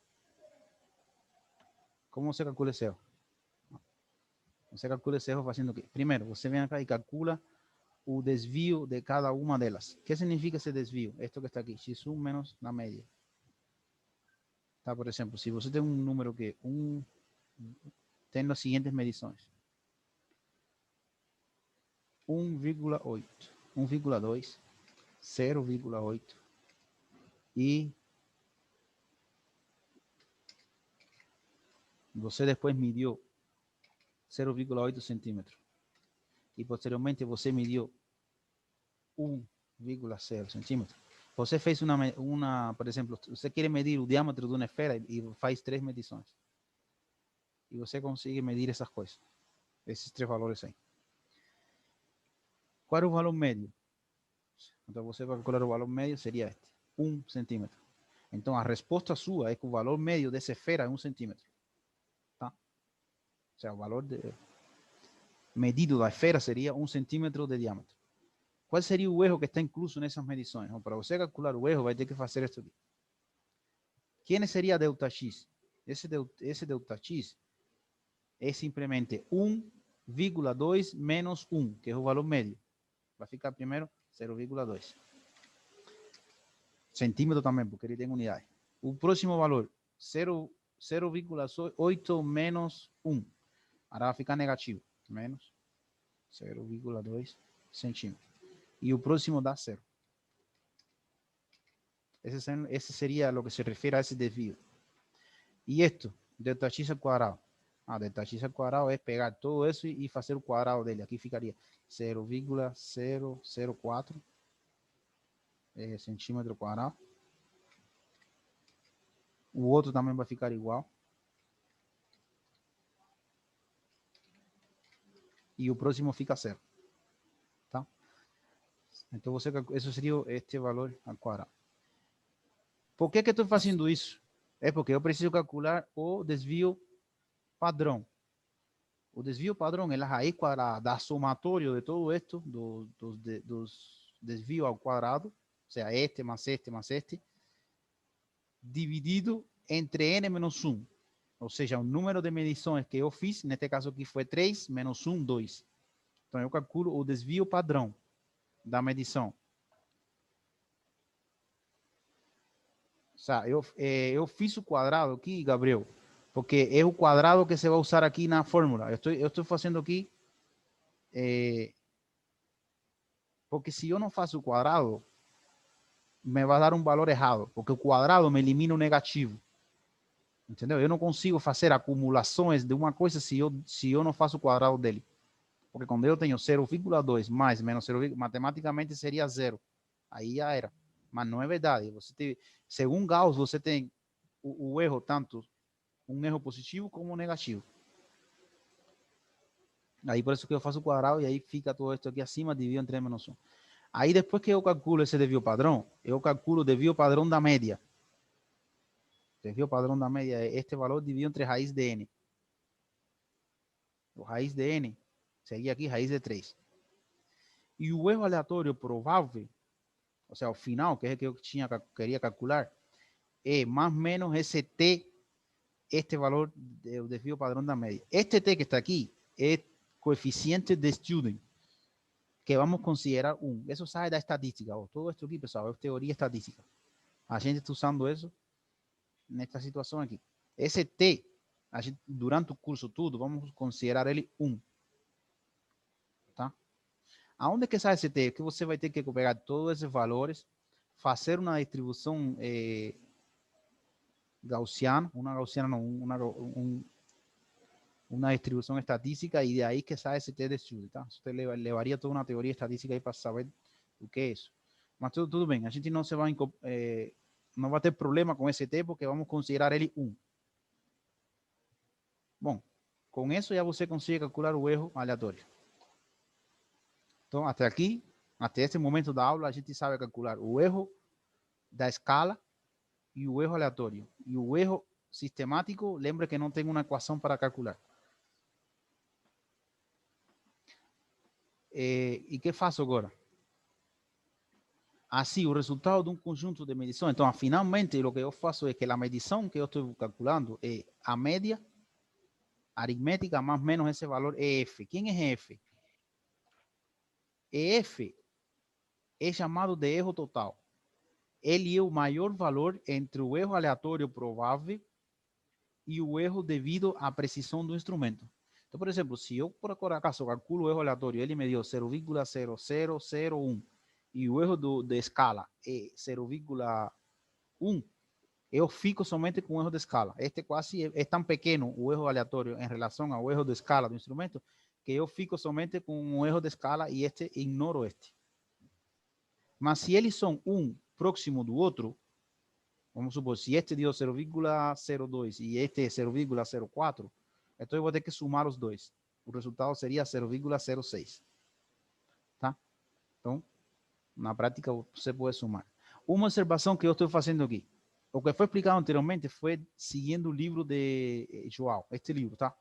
A: Como você calcula esse erro? Você calcula esse erro fazendo o quê? Primeiro, você vem aqui e calcula o desvio de cada uma delas. O que significa esse desvio? Esto que está aqui, x1 menos na média. Tá, por exemplo, se você tem um número que tem as seguintes medições. 1,8, 1,2, 0,8 e você depois mediu 0,8 centímetros e posteriormente você mediu 1,0 centímetros. Você fez por exemplo, você quer medir o diâmetro de uma esfera e faz 3 medições. E você consegue medir essas coisas, esses 3 valores aí. Qual é o valor médio? Então você vai calcular o valor médio, seria este, 1 centímetro. Então a resposta sua é que o valor médio dessa esfera é 1 centímetro. Tá? O seja, o valor medido da esfera seria 1 centímetro de diâmetro. Qual seria o erro que está incluso nessas medições? Então, para você calcular o erro, vai ter que fazer isso aqui. Quem seria delta x? Esse delta x é simplesmente 1,2 menos 1, que é o valor médio. Vai ficar primeiro 0,2. Centímetro também, porque ele tem unidade. O próximo valor, 0,8 menos 1. Agora vai ficar negativo. Menos 0,2 centímetros. E o próximo dá 0. Esse seria o que se refere a esse desvio. E isto, delta x ao quadrado. Delta x ao quadrado é pegar todo isso e fazer o quadrado dele. Aqui ficaria 0,004 centímetro quadrado. O outro também vai ficar igual. E o próximo fica 0. Tá? Então, isso seria este valor ao quadrado. Por que estou fazendo isso? É porque eu preciso calcular o desvio padrão. O desvio padrão é a raiz quadrada da somatório de todo isto, dos desvios ao quadrado, ou seja, este mais este mais este, dividido entre n menos 1. Ou seja, o número de medições que eu fiz, neste caso aqui foi 3, menos 1, 2. Então, eu calculo o desvio padrão da medição. sea, eu fiz o quadrado aqui, Gabriel, porque é o quadrado que se vai usar aqui na fórmula. Eu estou fazendo aqui, porque se eu não faço o quadrado, me vai dar um valor errado, porque o quadrado me elimina o negativo. Entendeu? Eu não consigo fazer acumulações de uma coisa se eu não faço o quadrado dele. Porque quando eu tenho 0,2 mais menos 0, matematicamente seria 0. Aí já era. Mas não é verdade. Segundo Gauss, você tem o erro tanto um erro positivo como negativo. Aí por isso que eu faço o quadrado e aí fica todo isso aqui acima, divido entre menos 1. Aí depois que eu calculo esse desvio padrão, eu calculo o desvio padrão da média. Desvio padrão da média é este valor dividido entre raiz de n. O raiz de n seria aqui raiz de 3. E o erro aleatório provável, ou seja, o final, que é o que eu queria calcular, é mais ou menos esse t, este valor do desvio padrão da média. Este t que está aqui é coeficiente de student, que vamos considerar 1. Isso sai da estatística. Todo esto aqui, pessoal, é teoria estatística. A gente está usando isso nesta situação aqui. Esse t, a gente, durante o curso tudo, vamos considerar ele 1. Tá? Aonde que sai esse t? Que você vai ter que pegar todos esses valores, fazer uma distribuição gaussiana, uma distribuição estatística e de aí que sai esse t de Student, tá? Isso te levaria toda uma teoria estatística aí para saber o que é isso. Mas tudo bem, a gente não se vai não vai ter problema com esse t porque vamos considerar ele 1. Bom, com isso já você consegue calcular o erro aleatório. Então, até aqui, até esse momento da aula, a gente sabe calcular o erro da escala e o erro aleatório. E o erro sistemático, lembra que não tem uma equação para calcular. E que faço agora? Assim, o resultado de um conjunto de medições. Então, finalmente, o que eu faço é que a medição que eu estou calculando é a média aritmética mais ou menos esse valor EF. Quem é F? EF é chamado de erro total. Ele é o maior valor entre o erro aleatório provável e o erro devido à precisão do instrumento. Então, por exemplo, se eu por acaso calculo o erro aleatório, ele me deu 0,0001 e o erro de escala é 0,1, eu fico somente com o erro de escala. Este quase é tão pequeno o erro aleatório em relação ao erro de escala do instrumento que eu fico somente com o erro de escala e ignoro este. Mas se eles são um próximo do outro, vamos supor, se este deu 0,02 e este é 0,04, então eu vou ter que somar os dois. O resultado seria 0,06. Tá? Então, na prática, você pode somar. Uma observação que eu estou fazendo aqui. O que foi explicado anteriormente foi seguindo o livro de João, este livro, tá?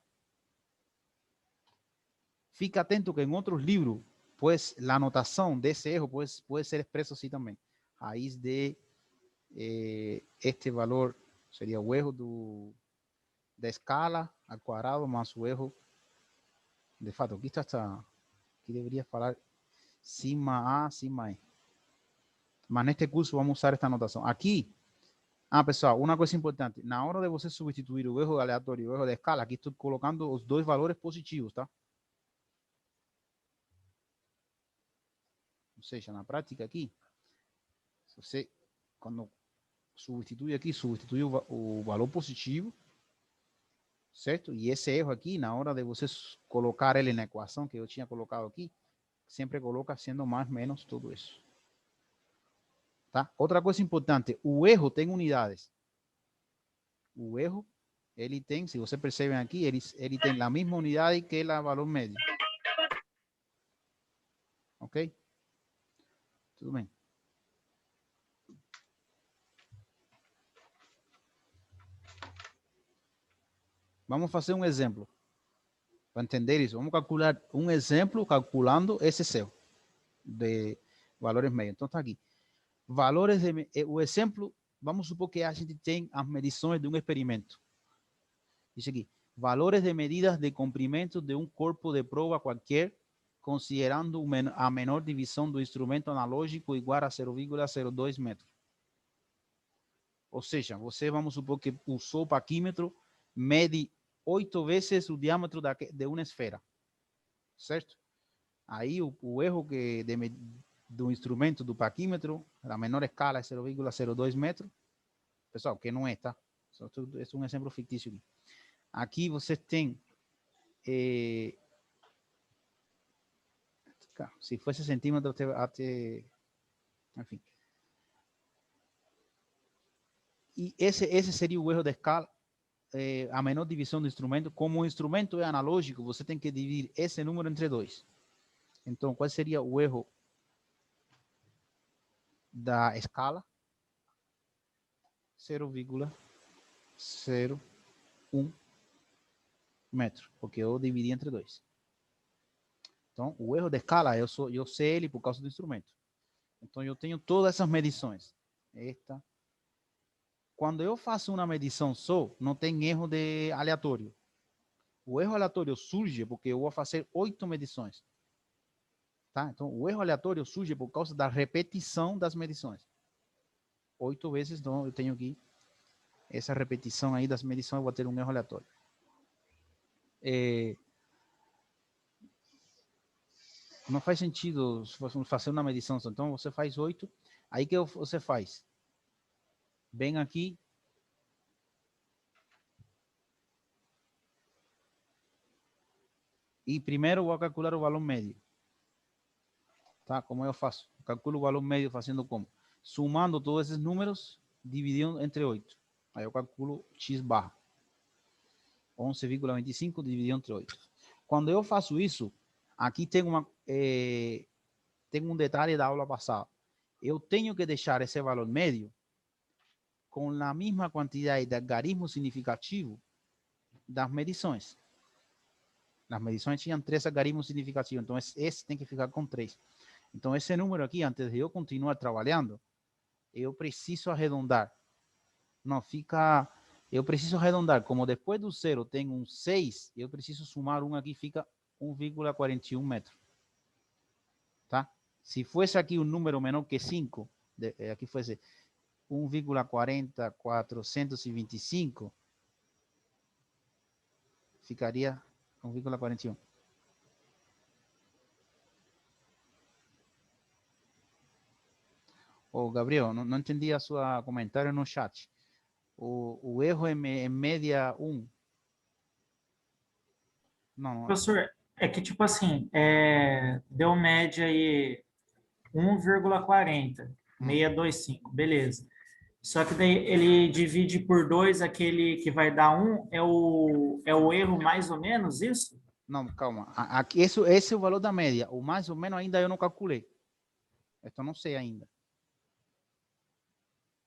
A: Fica atento que em outros livros, pues, a anotação desse erro pode ser expresso assim também. Raiz de este valor seria o erro da escala ao quadrado mais o erro. De fato, aqui está, aqui deveria falar cima A, cima E. Mas neste curso vamos usar esta anotação. Aqui, pessoal, uma coisa importante. Na hora de você substituir o erro aleatório e o erro de escala, aqui estou colocando os dois valores positivos, tá? Ou seja, na prática aqui, você, quando substitui aqui, substitui o valor positivo, certo? E esse erro aqui, na hora de você colocar ele na equação que eu tinha colocado aqui, sempre coloca sendo mais menos tudo isso. Tá? Outra coisa importante, o erro tem unidades. O erro, ele tem, se você percebe aqui, ele tem a mesma unidade que o valor médio. Ok? Tudo bem. Vamos fazer um exemplo. Para entender isso, vamos calcular um exemplo calculando esse seu de valores médios. Então, está aqui. Valores o exemplo, vamos supor que a gente tem as medições de um experimento. Diz aqui, valores de medidas de comprimento de um corpo de prova qualquer, considerando a menor divisão do instrumento analógico igual a 0,02 metros. Ou seja, você, vamos supor que usou o paquímetro, mede 8 vezes o diâmetro de uma esfera, certo? Aí o erro do instrumento do paquímetro, a menor escala é 0,02 metros. Pessoal, que não é, tá? Esse é um exemplo fictício aqui. Aqui você tem, se fosse centímetro até, enfim. E esse seria o erro de escala, a menor divisão do instrumento. Como o instrumento é analógico, você tem que dividir esse número entre 2. Então, qual seria o erro da escala? 0,01 metro, porque eu dividi entre 2. Então, o erro de escala, eu sei ele por causa do instrumento. Então, eu tenho todas essas medições. Quando eu faço uma medição só, não tem erro de aleatório. O erro aleatório surge porque eu vou fazer 8 medições. Tá? Então, o erro aleatório surge por causa da repetição das medições. 8 vezes, então eu tenho aqui essa repetição aí das medições, eu vou ter um erro aleatório. Não faz sentido fazer uma medição só. Então, você faz 8. Aí que você faz? Vem aqui. E primeiro vou calcular o valor médio. Tá? Como eu faço? Calculo o valor médio fazendo como? Somando todos esses números, dividindo entre 8. Aí eu calculo x barra. 11,25 dividido entre 8. Quando eu faço isso, aqui tem um detalhe da aula passada. Eu tenho que deixar esse valor médio com a mesma quantidade de algarismo significativo das medições. Nas medições tinham 3 algarismos significativos, então esse tem que ficar com 3. Então, esse número aqui, antes de eu continuar trabalhando, eu preciso arredondar. Não fica... Eu preciso arredondar. Como depois do 0 tem um 6, eu preciso somar um aqui, fica 1,41 metros. Tá? Se fosse aqui um número menor que 5, aqui fosse 1,425, ficaria 1,41. Ô, Gabriel, não entendi a sua comentário no chat. O erro é média 1. Não.
C: Professor, é que tipo assim, deu média aí 1,40, 625, beleza. Só que daí ele divide por 2, aquele que vai dar 1, é o erro mais ou menos isso?
A: Não, calma. Aqui, esse é o valor da média. O mais ou menos ainda eu não calculei. Então não sei ainda.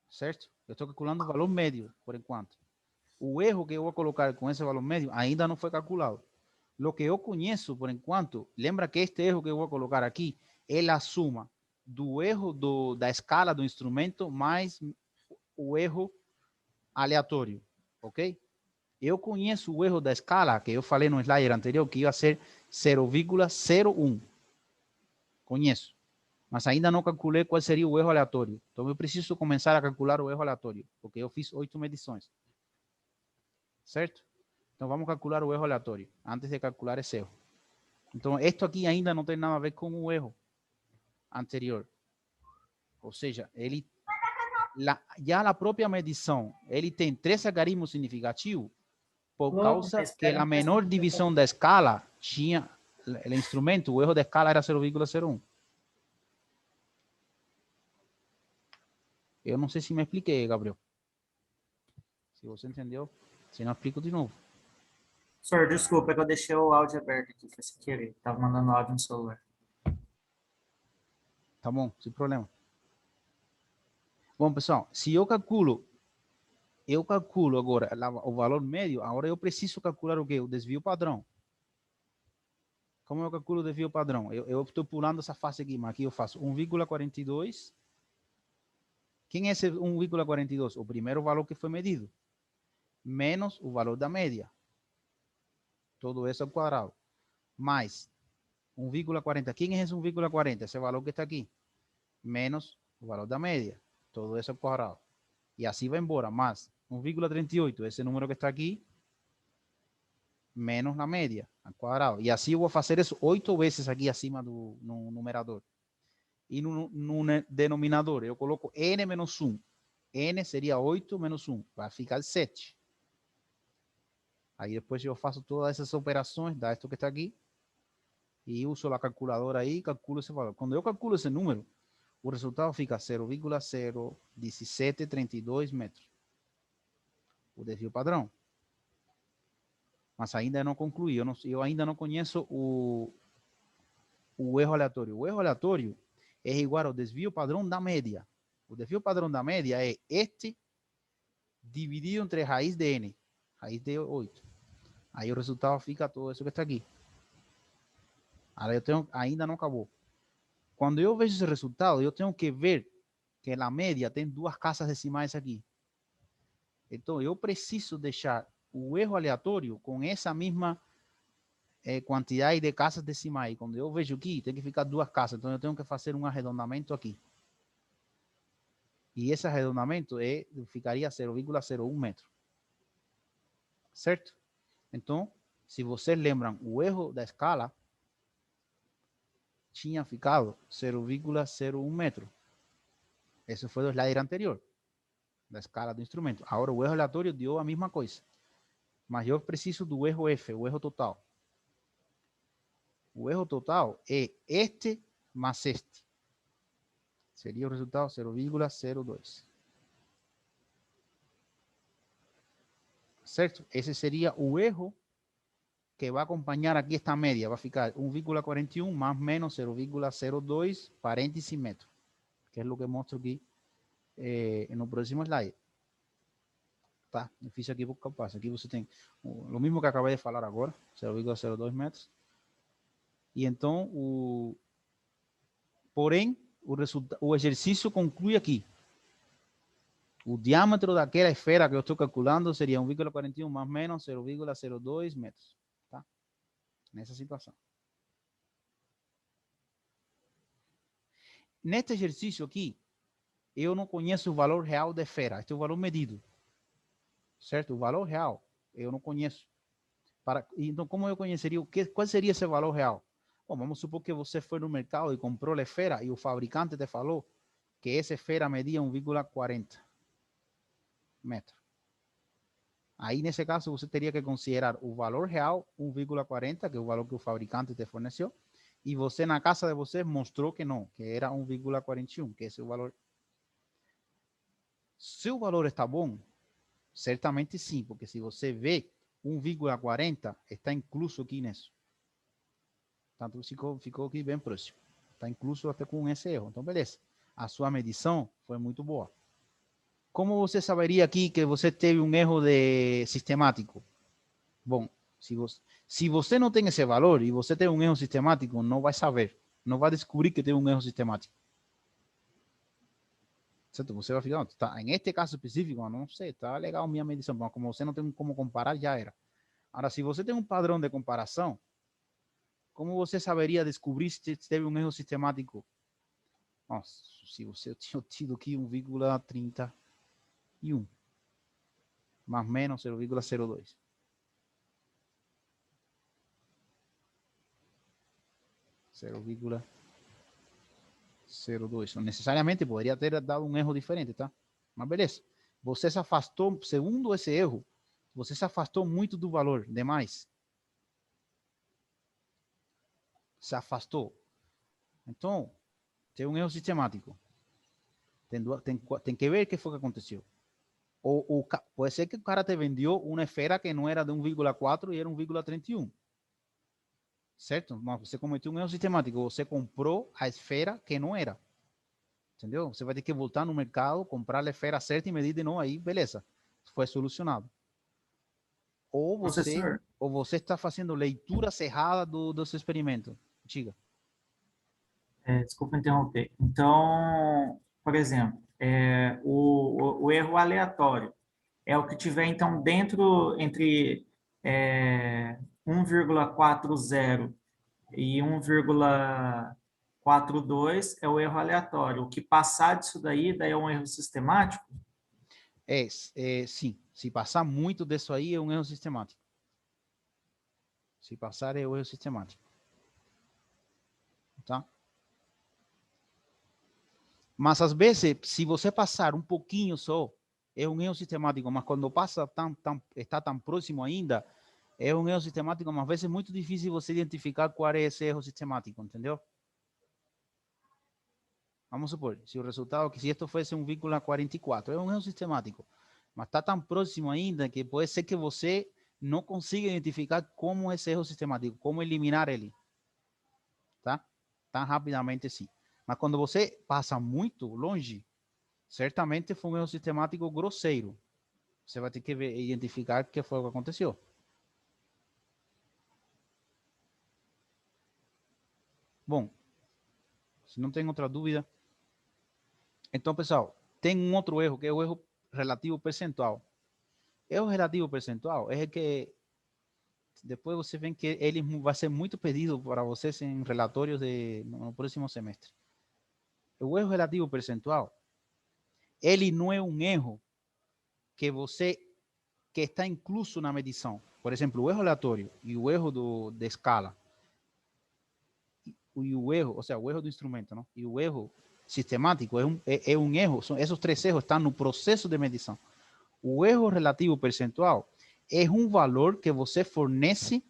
A: Certo? Eu estou calculando o valor médio, por enquanto. O erro que eu vou colocar com esse valor médio ainda não foi calculado. Lo que eu conheço, por enquanto, lembra que este erro que eu vou colocar aqui é a soma do erro da escala do instrumento mais o erro aleatório, ok? Eu conheço o erro da escala, que eu falei no slide anterior, que ia ser 0,01. Conheço. Mas ainda não calculei qual seria o erro aleatório. Então, eu preciso começar a calcular o erro aleatório, porque eu fiz 8 medições. Certo? Então, vamos calcular o erro aleatório, antes de calcular esse erro. Então, isto aqui ainda não tem nada a ver com o erro anterior. Ou seja, já a própria medição, ele tem 3 algarismos significativos, por causa que a menor divisão da escala tinha, o instrumento, o erro da escala era 0,01. Eu não sei se me expliquei, Gabriel. Se você entendeu, se não, explico de novo.
C: Senhor, desculpa, é que eu deixei o áudio aberto aqui, foi sem querer. Estava mandando áudio no celular.
A: Tá bom, sem problema. Bom, pessoal, se eu calculo agora o valor médio, agora eu preciso calcular o quê? O desvio padrão. Como eu calculo o desvio padrão? Eu estou pulando essa fase aqui, mas aqui eu faço 1,42. Quem é esse 1,42? O primeiro valor que foi medido, menos o valor da média. Todo isso ao quadrado. Mais 1,40. Quem é esse 1,40? Esse valor que está aqui. Menos o valor da média. Todo isso ao quadrado. E assim vai embora, mais 1,38, esse número que está aqui, menos a média, ao quadrado. E assim eu vou fazer isso 8 vezes aqui acima no numerador. E no denominador, eu coloco n menos 1. N seria 8 menos 1, vai ficar 7. Aí depois eu faço todas essas operações, dá isto que está aqui, e uso a calculadora aí, calculo esse valor. Quando eu calculo esse número, o resultado fica 0,01732 metros. O desvio padrão. Mas ainda não concluí, eu ainda não conheço o erro aleatório. O erro aleatório é igual ao desvio padrão da média. O desvio padrão da média é este dividido entre raiz de n, raiz de 8. Aí o resultado fica todo isso que está aqui. Aí ainda não acabou. Quando eu vejo esse resultado, eu tenho que ver que na média tem 2 casas decimais aqui. Então, eu preciso deixar o erro aleatório com essa mesma quantidade de casas decimais. Quando eu vejo aqui, tem que ficar 2 casas. Então, eu tenho que fazer um arredondamento aqui. E esse arredondamento ficaria 0,01 metro. Certo? Então, se vocês lembram, o erro da escala tinha ficado 0,01 metro. Esse foi do slide anterior, da escala do instrumento. Agora o erro aleatório deu a mesma coisa. Mas eu preciso do erro F, o erro total. O erro total é este mais este. Seria o resultado 0,02. Certo? Esse seria o erro que vai acompanhar aqui esta média. Vai ficar 1,41 mais menos 0,02 parênteses metro. Que é o que mostro aqui no próximo slide. Tá? Eu fiz aqui por capaz. Aqui você tem o mesmo que acabei de falar agora, 0,02 metros. E então, porém, o exercício conclui aqui. O diâmetro daquela esfera que eu estou calculando seria 1,41 mais menos 0,02 metros. Tá? Nessa situação. Neste exercício aqui, eu não conheço o valor real da esfera. Este é o valor medido. Certo? O valor real, eu não conheço. Então, como eu conheceria? Qual seria esse valor real? Bom, vamos supor que você foi no mercado e comprou a esfera e o fabricante te falou que essa esfera media 1,40 metros. Aí, nesse caso, você teria que considerar o valor real, 1,40, que é o valor que o fabricante te forneceu, e você, na casa de você, mostrou que não, que era 1,41, que esse é o valor. Se o valor está bom, certamente sim, porque se você vê 1,40, está incluso aqui nisso. Tanto ficou aqui bem próximo. Está incluso até com esse erro. Então, beleza. A sua medição foi muito boa. Como você saberia aqui que você teve um erro sistemático? Bom, se você não tem esse valor e você tem um erro sistemático, não vai saber. Não vai descobrir que tem um erro sistemático. Certo? Você vai ficar, tá, em este caso específico, não sei, tá legal minha medição, mas como você não tem como comparar, já era. Agora, se você tem um padrão de comparação, como você saberia descobrir se teve um erro sistemático? Nossa, se você tinha tido aqui 1,31, mais menos 0,02. Não necessariamente poderia ter dado um erro diferente, tá? Mas beleza. Você se afastou, segundo esse erro, você se afastou muito do valor demais. Se afastou. Então, tem um erro sistemático. Tem que ver o que foi que aconteceu. Pode ser que o cara te vendeu uma esfera que não era de 1,4 e era 1,31. Certo? Mas você cometeu um erro sistemático. Você comprou a esfera que não era. Entendeu? Você vai ter que voltar no mercado, comprar a esfera certa e medir de novo. Aí, beleza. Foi solucionado. Ou você está fazendo leituras erradas do seu experimento. Diga.
C: Desculpa interromper. Então, por exemplo, o erro aleatório é o que tiver, então, entre 1,40 e 1,42 é o erro aleatório. O que passar disso daí é um erro sistemático?
A: Sim, se passar muito disso aí, é um erro sistemático. Se passar, é um erro sistemático. Tá? Mas às vezes, se você passar um pouquinho só, é um erro sistemático, mas quando passa está tão próximo ainda, é um erro sistemático, mas às vezes é muito difícil você identificar qual é esse erro sistemático, entendeu? Vamos supor, se o resultado, que se isto fosse 1,44, é um erro sistemático, mas está tão próximo ainda que pode ser que você não consiga identificar como esse erro sistemático, como eliminar ele, tá? Tão rapidamente assim. Mas quando você passa muito longe, certamente foi um erro sistemático grosseiro. Você vai ter que identificar o que foi o que aconteceu. Bom, se não tem outra dúvida. Então, pessoal, tem um outro erro, que é o erro relativo percentual. Erro relativo percentual é que depois você vê que ele vai ser muito pedido para vocês em relatórios no próximo semestre. O erro relativo percentual, ele não é um erro que está incluso na medição. Por exemplo, o erro aleatório e o erro de escala, e o erro, ou seja, o erro do instrumento, não? E o erro sistemático é um erro, esses três erros estão no processo de medição. O erro relativo percentual é um valor que você fornece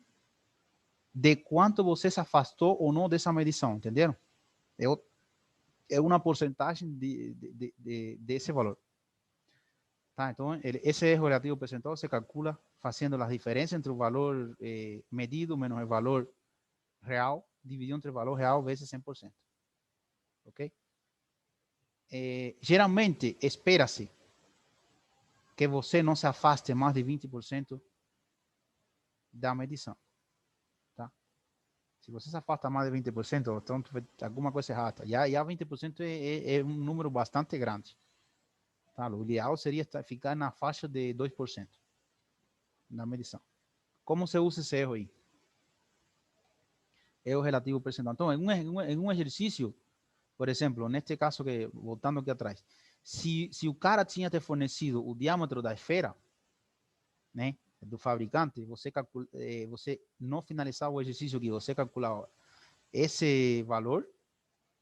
A: de quanto você se afastou ou não dessa medição, entenderam? É uma porcentagem desse valor. Tá? Então, esse erro relativo percentual se calcula fazendo as diferenças entre o valor medido menos o valor real, dividido entre o valor real vezes 100%. Ok? Geralmente, espera-se que você não se afaste mais de 20% da medição. Tá? Se você se afasta mais de 20%, então alguma coisa errada. Já 20% é um número bastante grande. Tá? O ideal seria ficar na faixa de 2% na medição. Como se usa esse erro aí? Erro relativo percentual. Então, em um exercício, por exemplo, neste caso, voltando aqui atrás, se o cara tinha te fornecido o diâmetro da esfera, né, do fabricante, você não finalizava o exercício que você calculava esse valor,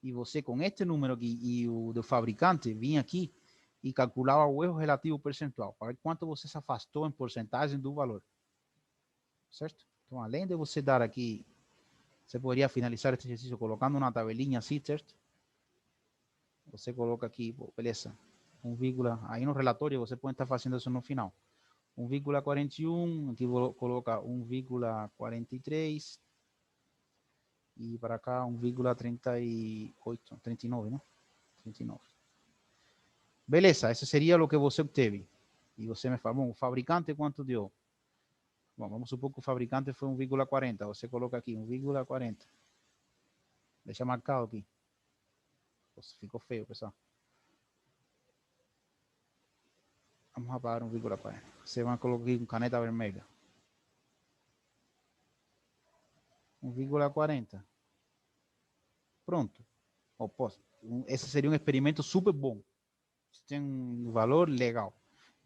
A: e você com este número aqui e o do fabricante vinha aqui e calculava o erro relativo percentual, para ver quanto você se afastou em porcentagem do valor. Certo? Então, além de você dar aqui, você poderia finalizar este exercício colocando uma tabelinha assim, certo? Você coloca aqui, beleza, 1, aí no relatório você pode estar fazendo isso no final. 1,41, aqui coloca 1,43 e para cá 1,38, 39, né? 39. Beleza, esse seria o que você obteve. E você me fala, bom, o fabricante quanto deu? Bom, vamos supor que o fabricante foi 1,40. Você coloca aqui 1,40. Deixa marcado aqui. Nossa, ficou feio, pessoal. Vamos apagar 1,40. Você vai colocar aqui com caneta vermelha. 1,40. Pronto. Esse seria um experimento super bom. Tem um valor legal.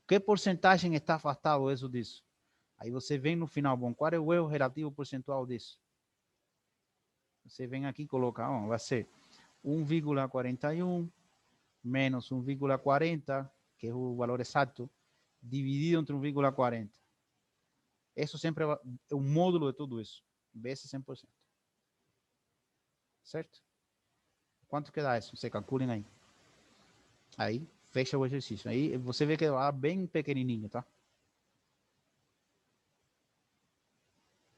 A: Que porcentagem está afastado isso disso? Aí você vem no final, bom, qual é o erro relativo percentual disso? Você vem aqui e coloca, vai ser 1,41 menos 1,40, que é o valor exato, dividido entre 1,40. Isso sempre é o módulo de tudo isso, vezes 100%. Certo? Quanto que dá isso? Você calculem aí. Aí, fecha o exercício. Aí você vê que vai bem pequenininho, tá?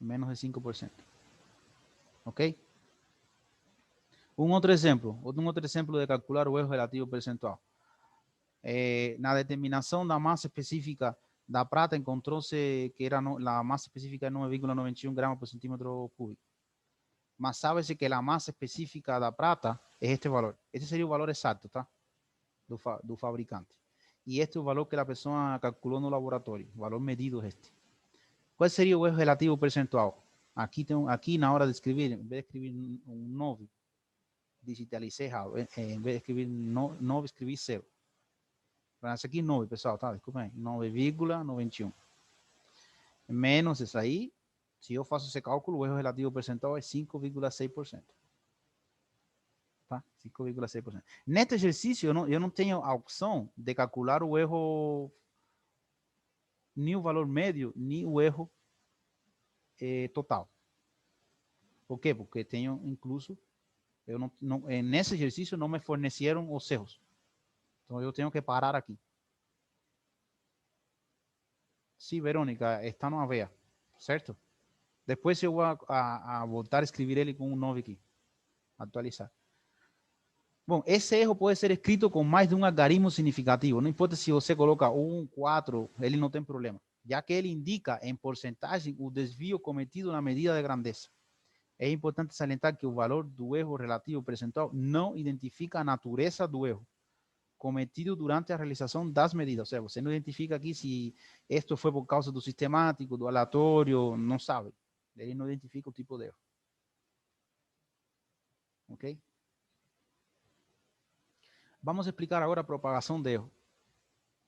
A: Menos de 5%. Ok? Um outro exemplo de calcular o erro relativo percentual. Na determinação da massa específica da prata, encontrou-se que a massa específica é 9,91 gramas por centímetro cúbico. Mas sabe-se que a massa específica da prata é este valor. Este seria o valor exato, tá? Do fabricante. E este é o valor que a pessoa calculou no laboratório, o valor medido é este. Qual seria o erro relativo percentual? Aqui na hora de escrever, em vez de escrever um 9, digitalizei errado. Em vez de escrever 9, escrevi 0. Essa aqui 9, pessoal, tá? Desculpa aí. 9,91. Menos essa aí. Se eu faço esse cálculo, o erro relativo percentual é 5,6%. Tá? 5,6%. Neste exercício, eu não tenho a opção de calcular o erro, nem o valor médio, nem o erro total. Por quê? Porque tenho incluso, nesse exercício não me forneceram os erros. Então eu tenho que parar aqui. Sim, Verônica, está numa veia, certo? Depois eu vou a voltar a escrever ele com um 9 aqui. Atualizar. Bom, esse erro pode ser escrito com mais de um algarismo significativo. Não importa se você coloca 1, 4, ele não tem problema. Já que ele indica em porcentagem o desvio cometido na medida de grandeza. É importante salientar que o valor do erro relativo percentual não identifica a natureza do erro cometido durante a realização das medidas. Ou seja, você não identifica aqui se isto foi por causa do sistemático, do aleatório, não sabe. Ele não identifica o tipo de erro. Ok? Vamos explicar agora a propagação de erro.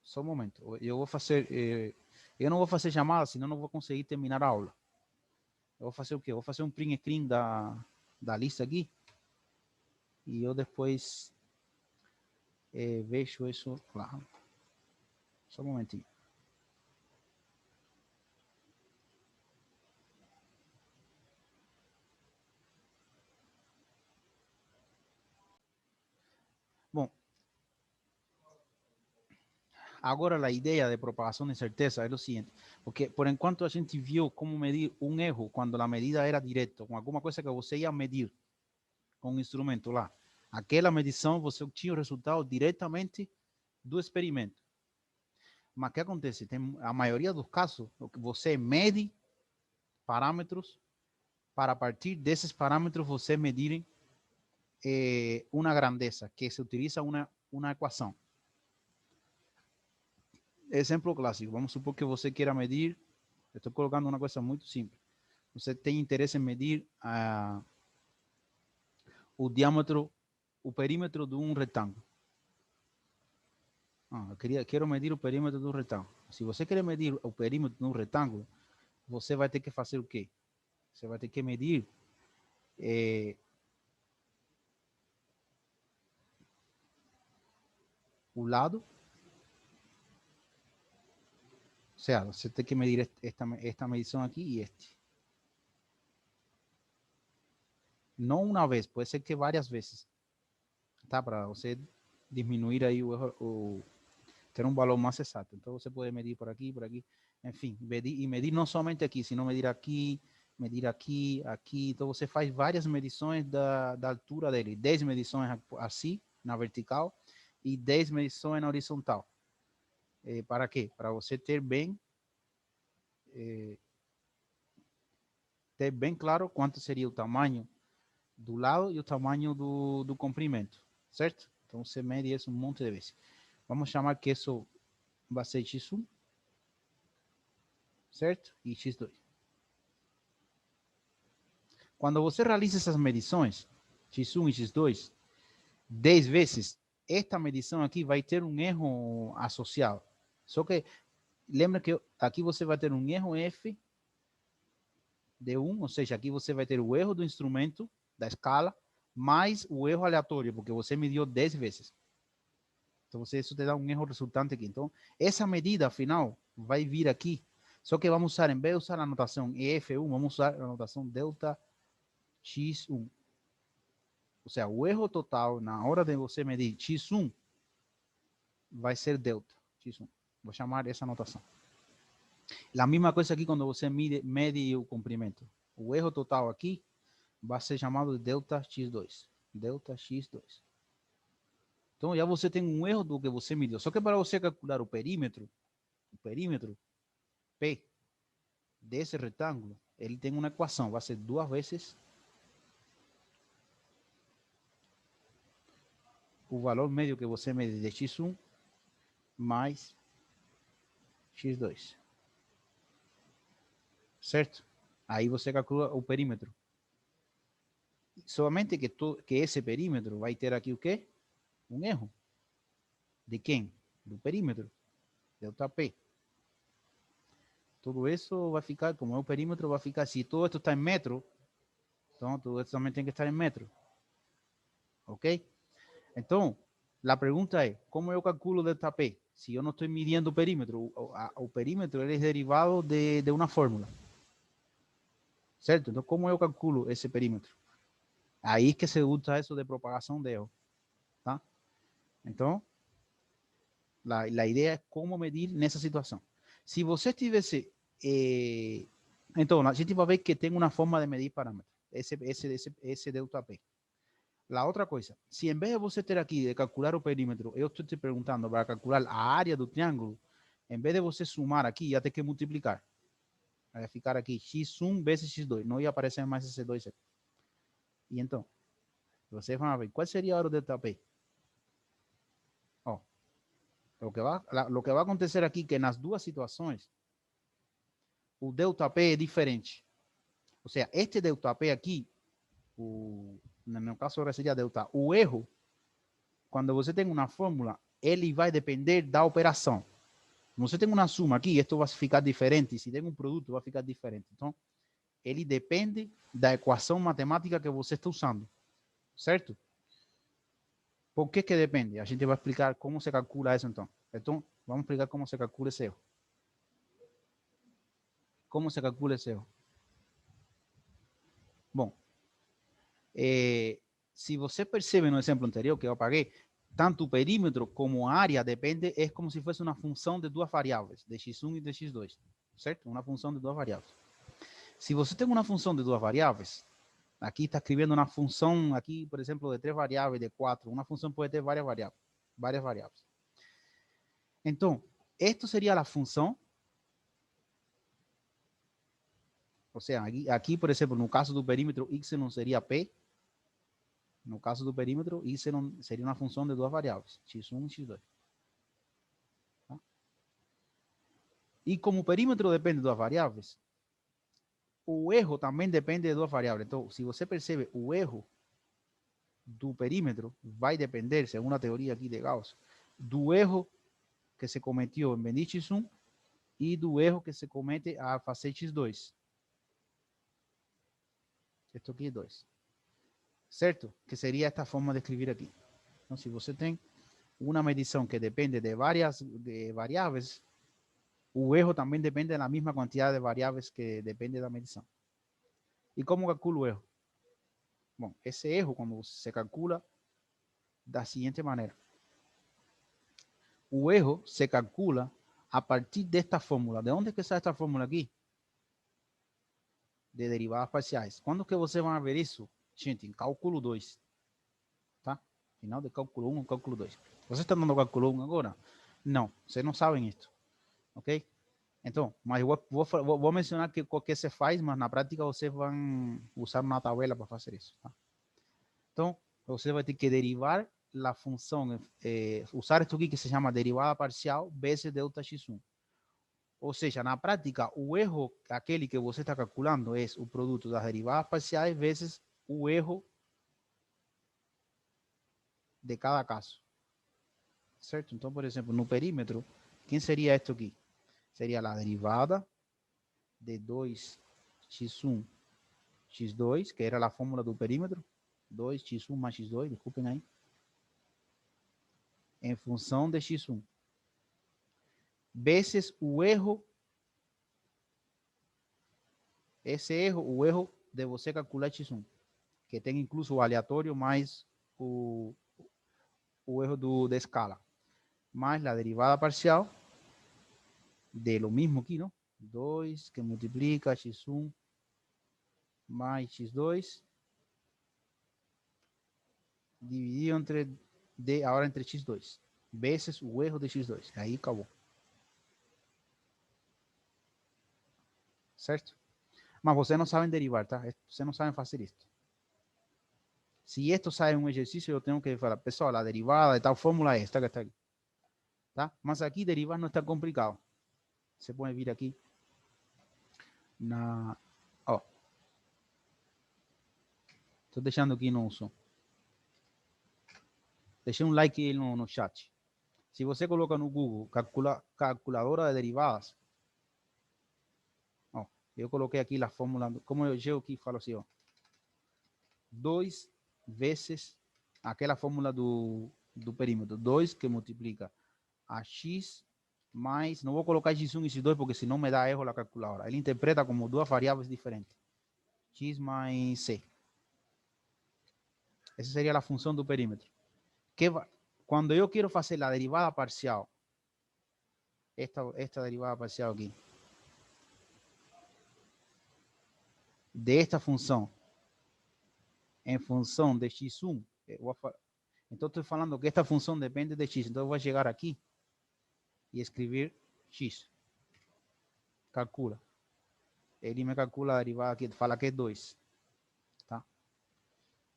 A: Só um momento. Eu vou fazer... eu não vou fazer chamada, senão não vou conseguir terminar a aula. Eu vou fazer o quê? Eu vou fazer um print screen da lista aqui. E eu depois vejo isso lá. Só um momentinho. Bom, agora a ideia de propagação de incerteza é o seguinte, porque por enquanto a gente viu como medir um erro quando a medida era direta, com alguma coisa que você ia medir com um instrumento lá. Aquela medição você obtinha o resultado diretamente do experimento. Mas o que acontece? Tem a maioria dos casos, você mede parâmetros para a partir desses parâmetros você medir uma grandeza, que se utiliza uma equação. Exemplo clássico, vamos supor que você queira medir, estou colocando uma coisa muito simples, você tem interesse em medir o diâmetro, o perímetro de um retângulo. Quero medir o perímetro de um retângulo. Se você quer medir o perímetro de um retângulo, você vai ter que fazer o quê? Você vai ter que medir o lado. O sea, você tem que medir esta medição aqui e este. Não uma vez, pode ser que várias vezes. Tá? Para você diminuir aí ter um valor mais exato. Então você pode medir por aqui, enfim, medir não somente aqui, sino medir aqui, aqui. Então você faz várias medições da altura dele. 10 medições assim, na vertical, e 10 medições na horizontal. Para quê? Para você ter bem claro quanto seria o tamanho do lado e o tamanho do comprimento, certo? Então você mede isso um monte de vezes. Vamos chamar que isso vai ser x1, certo? E x2. Quando você realiza essas medições, x1 e x2, 10 vezes, esta medição aqui vai ter um erro associado. Só que lembra que aqui você vai ter um erro f de 1, ou seja, aqui você vai ter o erro do instrumento, da escala, mais o erro aleatório, porque você mediu 10 vezes. Então, isso te dá um erro resultante aqui. Então, essa medida final vai vir aqui. Só que vamos usar, em vez de usar a notação EF1, vamos usar a notação delta X1. Ou seja, o erro total na hora de você medir X1 vai ser delta X1. Vou chamar essa notação. A mesma coisa aqui quando você mede o comprimento. O erro total aqui vai ser chamado de delta X2. Delta X2. Então, já você tem um erro do que você mediu. Só que para você calcular o perímetro P desse retângulo, ele tem uma equação. Vai ser 2 vezes o valor médio que você mede de x1 mais x2. Certo? Aí você calcula o perímetro. Somente que esse perímetro vai ter aqui o quê? Um erro. De quem? do perímetro, delta P. Todo isso vai ficar, como é o perímetro, vai ficar, se todo esto está em metro, então todo esto também tem que estar em metro. Ok? Então, a pergunta é, como eu calculo delta P? Se eu não estou midindo o perímetro, o perímetro ele é derivado de uma fórmula. Certo? Então, como eu calculo esse perímetro? Aí que se usa isso de propagação de erro. Tá? Então, a ideia é como medir nessa situação. Se você tivesse... então, a gente vai ver que tem uma forma de medir parâmetros. Esse delta P. La outra coisa, se em vez de você ter aqui de calcular o perímetro, eu estou te perguntando para calcular a área do triângulo, em vez de você sumar aqui, ia ter que multiplicar. Vai ficar aqui x1 vezes x2, não ia aparecer mais esse 2 aqui. E então, vocês vão ver, qual seria a hora do delta P? Ó, lo que vai acontecer aqui é que nas duas situações, o delta P é diferente. Ou seja, este delta P aqui, no meu caso agora seria delta, o erro, quando você tem uma fórmula, ele vai depender da operação. Você tem uma suma aqui, isto vai ficar diferente. Se tem um produto, vai ficar diferente. Então, ele depende da equação matemática que você está usando. Certo? Por que que depende? A gente vai explicar como se calcula isso, então. Então, vamos explicar como se calcula esse erro. Como se calcula esse erro? Bom, se você percebe no exemplo anterior que eu apaguei, tanto o perímetro como a área depende, é como se fosse uma função de duas variáveis, de x1 e de x2, certo? Uma função de duas variáveis. Se você tem uma função de duas variáveis, aqui está escrevendo uma função, aqui, por exemplo, de 3 variáveis, de 4, uma função pode ter várias variáveis. Então, esto seria a função, ou seja, aqui, por exemplo, no caso do perímetro, y não seria P. No caso do perímetro, y seria uma função de duas variáveis, x1 e x2. Tá? E como o perímetro depende de duas variáveis, o erro também depende de duas variáveis. Então, se você percebe, o erro do perímetro vai depender, segundo a teoria aqui de Gauss, do erro que se cometeu em medir x1 e do erro que se comete a fazer x2. Isto aqui é 2. Certo? Que seria esta forma de escrever aqui. Então, se você tem uma medição que depende de várias variáveis, o erro também depende da mesma quantidade de variáveis que depende da medição. E como calculo o erro? Bom, esse erro, quando se calcula da seguinte maneira. O erro se calcula a partir desta fórmula. De onde que sai esta fórmula aqui? De derivadas parciais. Quando que você vai ver isso? Gente, em cálculo 2. Tá? Final de cálculo 1 ou cálculo 2. Vocês estão dando cálculo 1 agora? Não, vocês não sabem isso. Ok? Então, mas eu vou mencionar que o que se faz, mas na prática vocês vão usar uma tabela para fazer isso. Tá? Então, você vai ter que derivar a função, usar isto aqui que se chama derivada parcial vezes delta x1. Ou seja, na prática, o erro, aquele que você está calculando, é o produto das derivadas parciais vezes o erro de cada caso. Certo? Então, por exemplo, no perímetro, quem seria isto aqui? Seria a derivada de 2x1, x2, que era a fórmula do perímetro, 2x1 mais x2, desculpem aí, em função de x1, vezes o erro, o erro de você calcular x1, que tem incluso o aleatório mais o erro da escala, mais a derivada parcial de lo mismo aqui, não? 2 que multiplica x1 mais x2 dividido agora entre x2 vezes o erro de x2. Aí acabou. Certo? Mas vocês não sabem derivar, tá? Vocês não sabem fazer isso. Se isto sai um exercício, eu tenho que falar, pessoal, a derivada de tal fórmula é esta que está aqui. Tá? Mas aqui derivar não está complicado. Você pode vir aqui na... Ó. Estou deixando aqui no som. Deixei um like no chat. Se você coloca no Google calculadora de derivadas, ó, eu coloquei aqui a fórmula, como eu chego aqui e falo assim, ó, 2 vezes aquela fórmula do perímetro, 2 que multiplica a x mais, não vou colocar x1 e x2 porque senão me dá erro na calculadora. Ele interpreta como duas variáveis diferentes, x mais c. Essa seria a função do perímetro. Quando eu quero fazer a derivada parcial, esta derivada parcial aqui, de esta função em função de x1, então estou falando que esta função depende de x, então eu vou chegar aqui e escrever x. Calcula. Ele me calcula a derivada aqui, fala que é 2. Tá?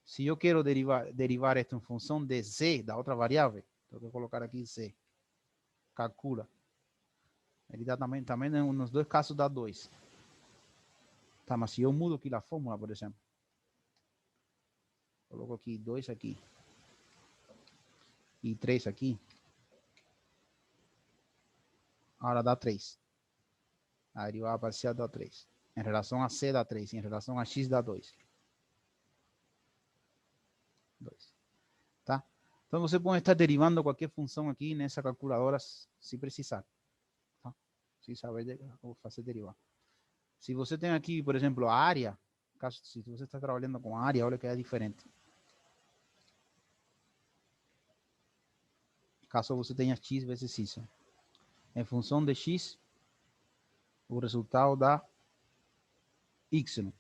A: Se eu quero derivar esto em função de z, da outra variável, tenho que colocar aqui z. Calcula. Ele dá também nos dois casos dá 2. Tá, mas se eu mudo aqui a fórmula, por exemplo, coloco aqui 2 aqui e 3 aqui, agora dá 3. A derivada parcial dá 3. Em relação a c dá 3, em relação a x dá 2. 2. Tá? Então você pode estar derivando qualquer função aqui nessa calculadora se precisar. Tá? Se saber fazer derivar. Se você tem aqui, por exemplo, a área, se você está trabalhando com área, olha que é diferente. Caso você tenha x vezes y. Em função de x, o resultado dá y.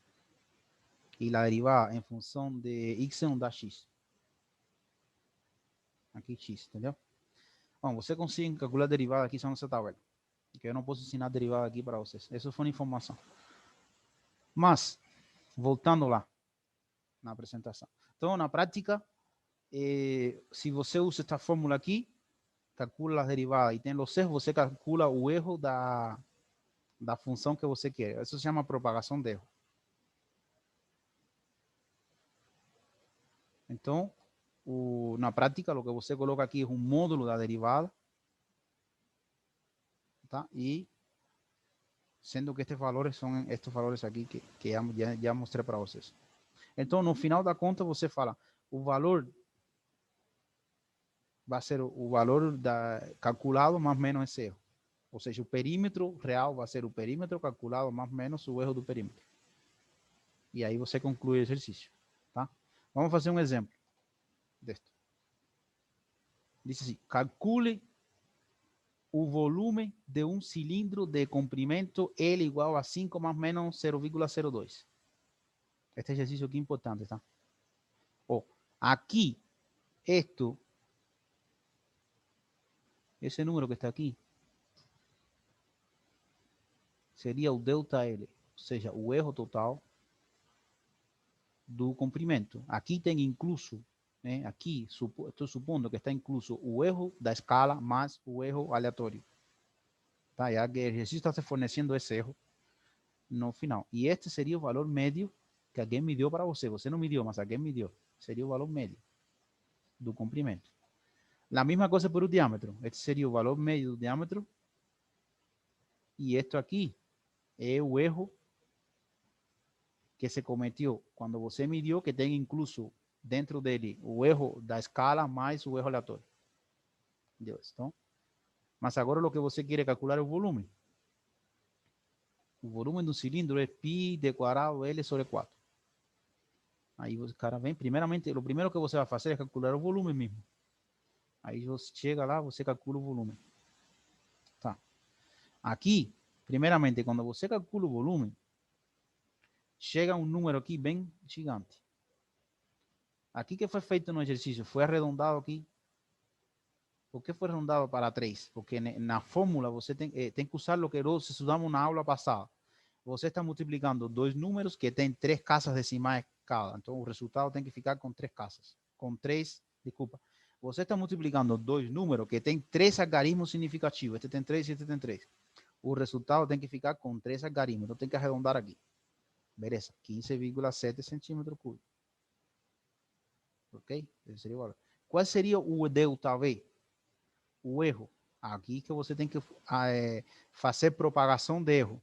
A: E a derivada em função de y dá x. Aqui x, entendeu? Bom, você consegue calcular a derivada aqui só nessa tabela. Que eu não posso ensinar a derivada aqui para vocês. Isso foi uma informação. Mas, voltando lá, na apresentação. Então, na prática, se você usa esta fórmula aqui, calcula as derivadas e tem os erros, você calcula o erro da função que você quer. Isso se chama propagação de erro. Então, na prática, o que você coloca aqui é um módulo da derivada, tá? E sendo que estes valores são estes valores aqui que já mostrei para vocês. Então, no final da conta, você fala, o valor vai ser o valor calculado mais ou menos esse erro. Ou seja, o perímetro real vai ser o perímetro calculado mais ou menos o erro do perímetro. E aí você conclui o exercício. Tá? Vamos fazer um exemplo disto. Diz assim, calcule o volume de um cilindro de comprimento L igual a 5 mais ou menos 0,02. Este exercício aqui é importante, tá? Aqui, esse número que está aqui, seria o delta L, ou seja, o erro total do comprimento. Aqui tem incluso, né? Aqui estou supondo que está incluso o erro da escala mais o erro aleatório. Tá? Já que o exercício está se fornecendo esse erro no final. E este seria o valor médio que alguém me deu para você. Você não me deu, mas alguém me deu. Seria o valor médio do comprimento. A mesma coisa por o diâmetro. Este seria o valor médio do diâmetro. E isto aqui é o erro que se cometeu quando você mediu, que tem incluso dentro dele o erro da escala mais o erro aleatório. Entendeu? Então, mas agora o que você quer calcular é o volume. O volume do cilindro é π d quadrado L sobre 4. Aí o cara vem, primeiramente, o primeiro que você vai fazer é calcular o volume mesmo. Aí você chega lá, você calcula o volume. Tá. Aqui, primeiramente, quando você calcula o volume, chega um número aqui bem gigante. Aqui que foi feito no exercício, foi arredondado aqui. Por que foi arredondado para 3? Porque na fórmula você tem que usar o que nós estudamos na aula passada. Você está multiplicando dois números que têm 3 casas decimais cada. Então o resultado tem que ficar com 3 casas. Desculpa. Você está multiplicando dois números que têm 3 algarismos significativos. Este tem 3 e este tem 3. O resultado tem que ficar com 3 algarismos. Então tem que arredondar aqui. Beleza, 15,7 centímetros cúbicos. Ok? Esse seria o valor. Qual seria o delta V? o erro. Aqui que você tem que fazer propagação de erro.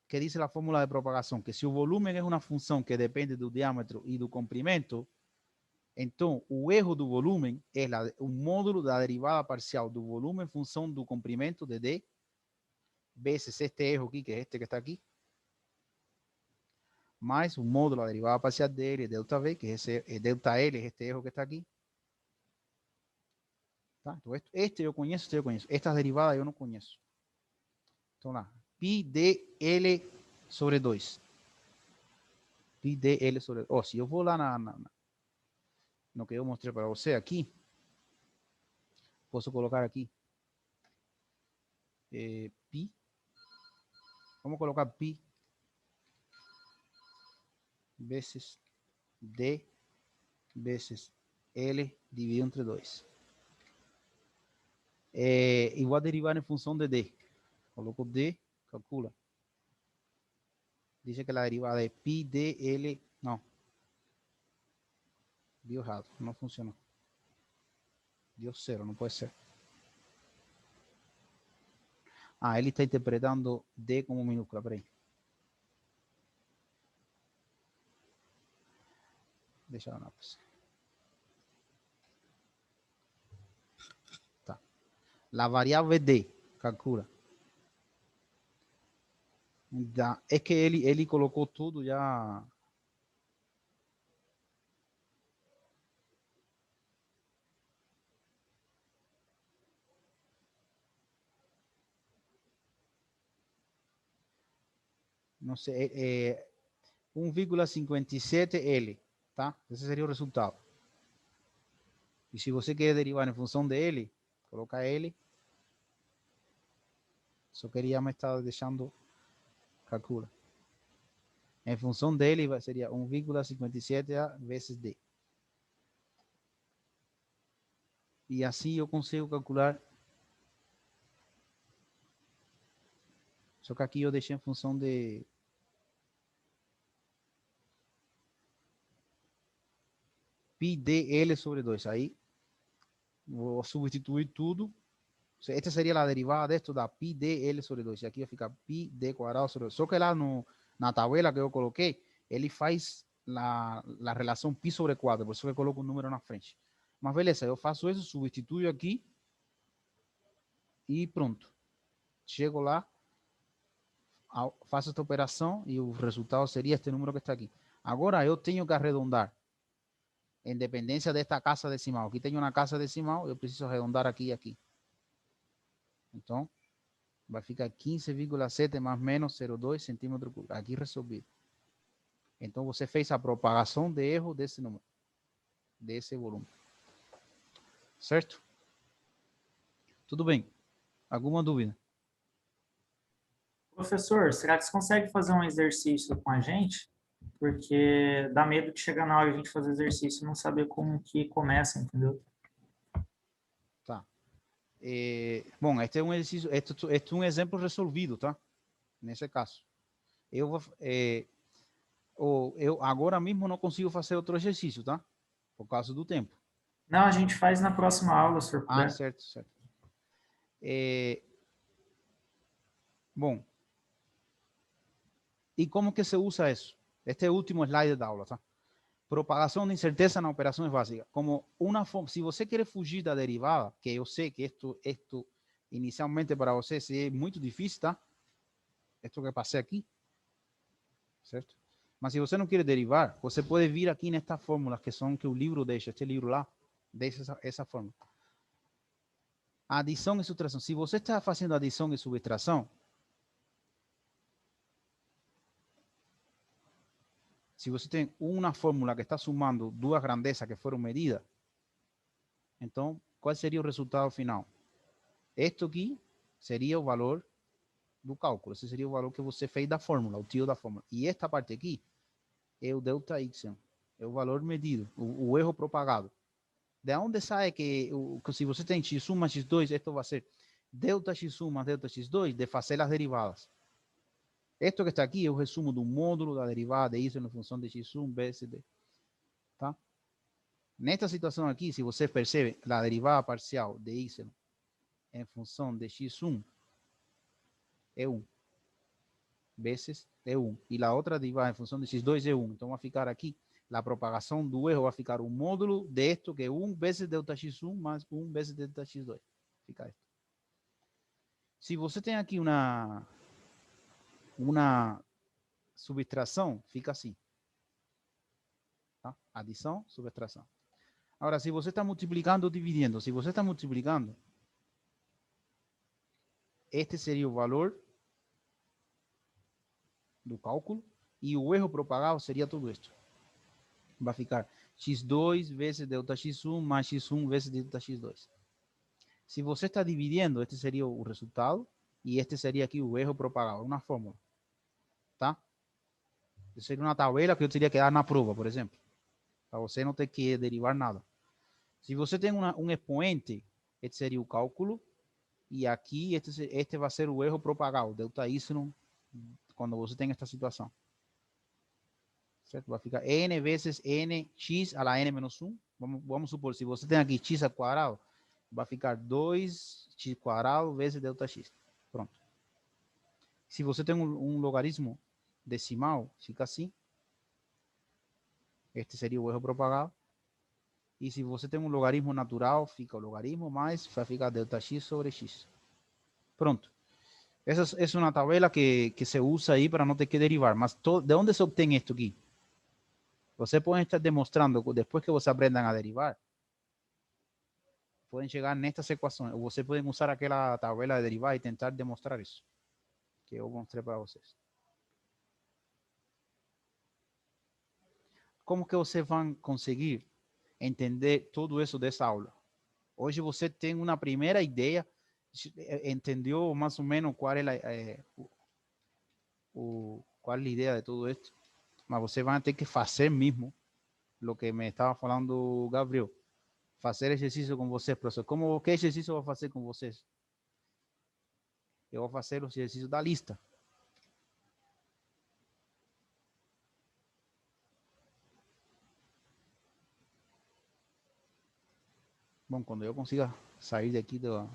A: Que diz a fórmula de propagação? Que se o volume é uma função que depende do diâmetro e do comprimento, então o erro do volume é o módulo da derivada parcial do volume em função do comprimento de D, vezes este erro aqui, que é este que está aqui, mais o módulo da derivada parcial dele, delta V, que é delta L, é este erro que está aqui. Tá? Então, este eu conheço, este eu conheço. Estas derivadas eu não conheço. Então lá, pi dl sobre 2. Pi dl sobre 2. Se eu vou lá no que eu mostrei para você aqui, posso colocar aqui pi. Vamos colocar pi vezes d vezes l dividido entre 2. E vou derivar em função de d. Coloco d, calcula. Dice que la derivada é pi dl. Não. Dio errado, não funcionou. Dio 0, não pode ser. Ah, ele está interpretando D como minúscula, peraí. Deixa eu anotar. Tá. La variável D, calcula. É que ele colocou tudo já. Não sei, 1,57 L, tá? Esse seria o resultado. E se você quer derivar em função de L, coloca L. Só queria me estar deixando, calcula. Em função dele seria 1,57 vezes D. E assim eu consigo calcular. Só que aqui eu deixei em função de pi dl sobre 2. Aí vou substituir tudo. Esta seria a derivada de esto da pi dl sobre 2. E aqui vai ficar pi d quadrado sobre 2. Só que lá na tabela que eu coloquei, ele faz a relação pi sobre 4. Por isso que eu coloco um número na frente. Mas beleza, eu faço isso, substituo aqui e pronto. Chego lá, faço esta operação e o resultado seria este número que está aqui. Agora eu tenho que arredondar. En dependencia de esta casa decimal. Aquí tengo una casa decimal, yo preciso arredondar aquí y aquí. Entonces, va a ficar 15,7 más menos 0,2 centímetros cúbicos. Aquí resolvido. Então, você fez a propagação de erro desse número, desse volume. Certo? Tudo bem. Alguma dúvida?
C: Professor, será que você consegue fazer um exercício com a gente? Porque dá medo de chegar na hora de a gente fazer exercício e não saber como que começa, entendeu?
A: Tá. Bom, este é um exercício, este é um exemplo resolvido, tá? Nesse caso. Eu agora mesmo não consigo fazer outro exercício, tá? Por causa do tempo.
C: Não, a gente faz na próxima aula, se for puder.
A: Ah, certo, certo. Bom, e como que se usa isso? Este é o último slide da aula, tá? Propagação de incerteza nas operações básicas. Como uma forma, se você quer fugir da derivada, que eu sei que isto inicialmente para você é muito difícil, tá? Isto que eu passei aqui, certo? Mas se você não quer derivar, você pode vir aqui nestas fórmulas que são que o livro deixa, este livro lá, deixa essa fórmula. Adição e subtração. Se você está fazendo adição e subtração, se você tem uma fórmula que está somando duas grandezas que foram medidas, então, qual seria o resultado final? Esto aqui seria o valor do cálculo. Esse seria o valor que você fez da fórmula, o tio da fórmula. E esta parte aqui é o delta y, é o valor medido, o erro propagado. De onde sai que se você tem x1 mais x2, isto vai ser delta x1 mais delta x2 de fazer as derivadas. Esto que está aqui é o resumo do módulo da derivada de y em função de x1 vezes d. Tá? Nesta situação aqui, se você percebe a derivada parcial de y em função de x1 é 1. Vezes é 1. E a outra derivada em função de x2 é 1. Então vai ficar aqui, a propagação do erro vai ficar o módulo de isto, que é 1 vezes delta x1 mais 1 vezes delta x2. Fica isto. Se você tem aqui uma subtração, fica assim. Tá? Adição, subtração. Agora, se você está multiplicando ou dividindo, se você está multiplicando, este seria o valor do cálculo e o erro propagado seria tudo isto. Vai ficar x2 vezes delta x1 mais x1 vezes delta x2. Se você está dividindo, este seria o resultado e este seria aqui o erro propagado, uma fórmula. Tá? Isso seria uma tabela que eu teria que dar na prova, por exemplo. Para você não ter que derivar nada. Se você tem um expoente, este seria o cálculo. E aqui, este vai ser o erro propagado, delta y, quando você tem esta situação. Certo? Vai ficar n vezes nx a la n menos 1. Vamos supor, se você tem aqui x ao quadrado, vai ficar 2x quadrado vezes delta x. Pronto. Se você tem um logaritmo decimal, fica assim. Este seria o erro propagado. E se você tem um logaritmo natural, fica o logaritmo mais, vai ficar delta x sobre x. Pronto. Essa é uma tabela que se usa aí para não ter que derivar. Mas de onde se obtém isto aqui? Você pode estar demonstrando, depois que você aprendam a derivar, podem chegar nestas equações. Ou você pode usar aquela tabela de derivar e tentar demonstrar isso. Que eu mostrei para vocês. Como que vocês vão conseguir entender tudo isso dessa aula? Hoje você tem uma primeira ideia, entendeu mais ou menos qual é qual é a ideia de tudo isso, mas você vai ter que fazer mesmo o que me estava falando o Gabriel. Fazer exercício com vocês, professor. Que exercício eu vou fazer com vocês? Eu vou fazer o exercício da lista. Bom, quando eu consiga sair daqui do...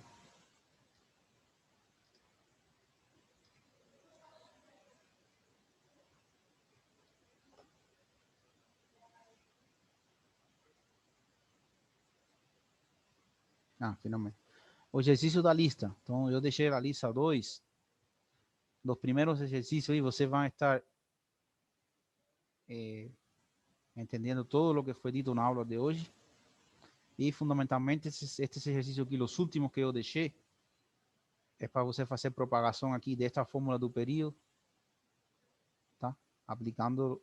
A: finalmente. O exercício da lista. Então, eu deixei a lista 2. Los primeiros exercícios aí, você vai estar entendendo todo o que foi dito na aula de hoje. E, fundamentalmente, este exercício aqui, os últimos que eu deixei, é para você fazer propagação aqui desta fórmula do período, tá? Aplicando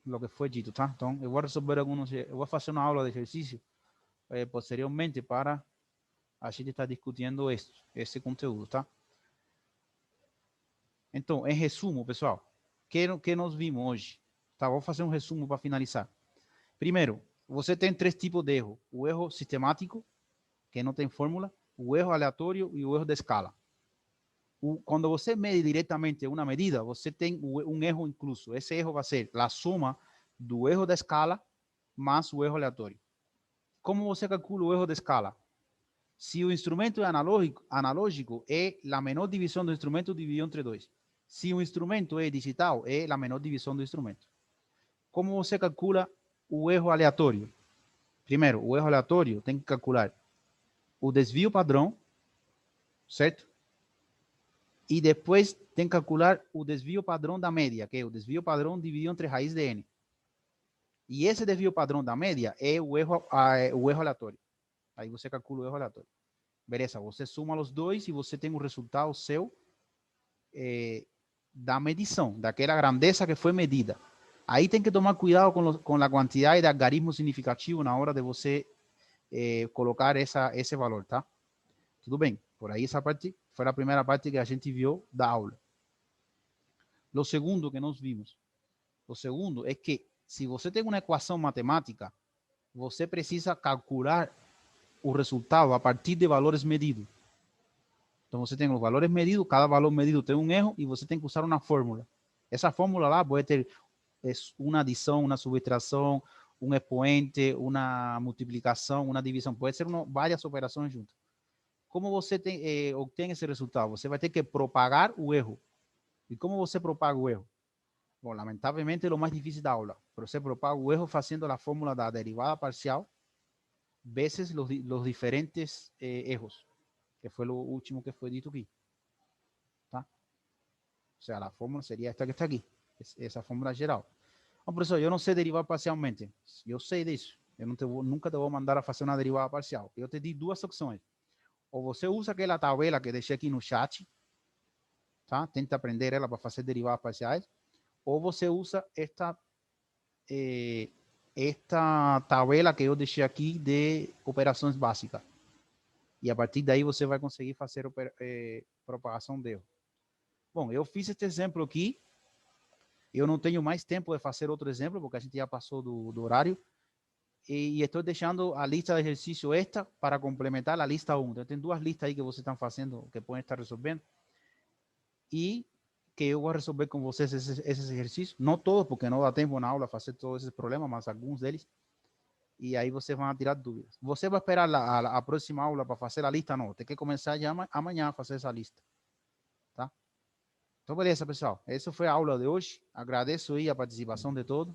A: o que foi dito, tá? Então, eu vou resolver alguns, eu vou fazer uma aula de exercício posteriormente para a gente estar discutindo esse conteúdo, tá? Então, em resumo, pessoal, que nós vimos hoje, tá? Vou fazer um resumo para finalizar. Primeiro, você tem 3 tipos de erro: o erro sistemático, que não tem fórmula, o erro aleatório e o erro de escala. Quando você mede diretamente uma medida, você tem um erro incluso. Esse erro vai ser a soma do erro da escala mais o erro aleatório. Como você calcula o erro de escala? Se o instrumento é analógico, é a menor divisão do instrumento dividido entre 2. Se o instrumento é digital, é a menor divisão do instrumento. Como você calcula o erro aleatório? Primeiro, o erro aleatório tem que calcular o desvio padrão, certo? E depois tem que calcular o desvio padrão da média, que é o desvio padrão dividido entre raiz de n. E esse desvio padrão da média é o erro aleatório. Aí você calcula o erro aleatório. Beleza, você soma os dois e você tem o resultado seu da medição, daquela grandeza que foi medida. Aí tem que tomar cuidado com a quantidade de algarismo significativo na hora de você colocar esse valor, tá? Tudo bem, por aí essa parte foi a primeira parte que a gente viu da aula. O segundo que nós vimos, o segundo é que se você tem uma equação matemática, você precisa calcular o resultado a partir de valores medidos. Então você tem os valores medidos, cada valor medido tem um erro e você tem que usar uma fórmula. Essa fórmula lá pode ter uma adição, uma subtração, um expoente, uma multiplicação, uma divisão. Pode ser várias operações juntas. como você obtém esse resultado? Você vai ter que propagar o erro. E como você propaga o erro? Bom, lamentavelmente é o mais difícil da aula. Pero você propaga o erro fazendo a fórmula da derivada parcial vezes los diferentes erros, que foi o último que foi dito aqui. Tá? O sea, a fórmula seria esta que está aqui. Essa fórmula geral. Bom, professor, eu não sei derivar parcialmente. Eu sei disso. Eu nunca te vou mandar a fazer uma derivada parcial. Eu te di duas opções. Ou você usa aquela tabela que deixei aqui no chat, tá? Tenta aprender ela para fazer derivadas parciais. Ou você usa esta tabela que eu deixei aqui de operações básicas. E a partir daí você vai conseguir fazer propagação de erro. Bom, eu fiz este exemplo aqui. Eu não tenho mais tempo de fazer outro exemplo, porque a gente já passou do horário. E estou deixando a lista de exercício esta para complementar a lista 1. Então, tem duas listas aí que vocês estão fazendo, que podem estar resolvendo. E que eu vou resolver com vocês esses exercícios. Não todos, porque não dá tempo na aula fazer todos esses problemas, mas alguns deles. E aí vocês vão tirar dúvidas. Você vai esperar a próxima aula para fazer a lista? Não, tem que começar já amanhã a fazer essa lista. Tá? Então, beleza, pessoal. Essa foi a aula de hoje. Agradeço aí a participação de todos.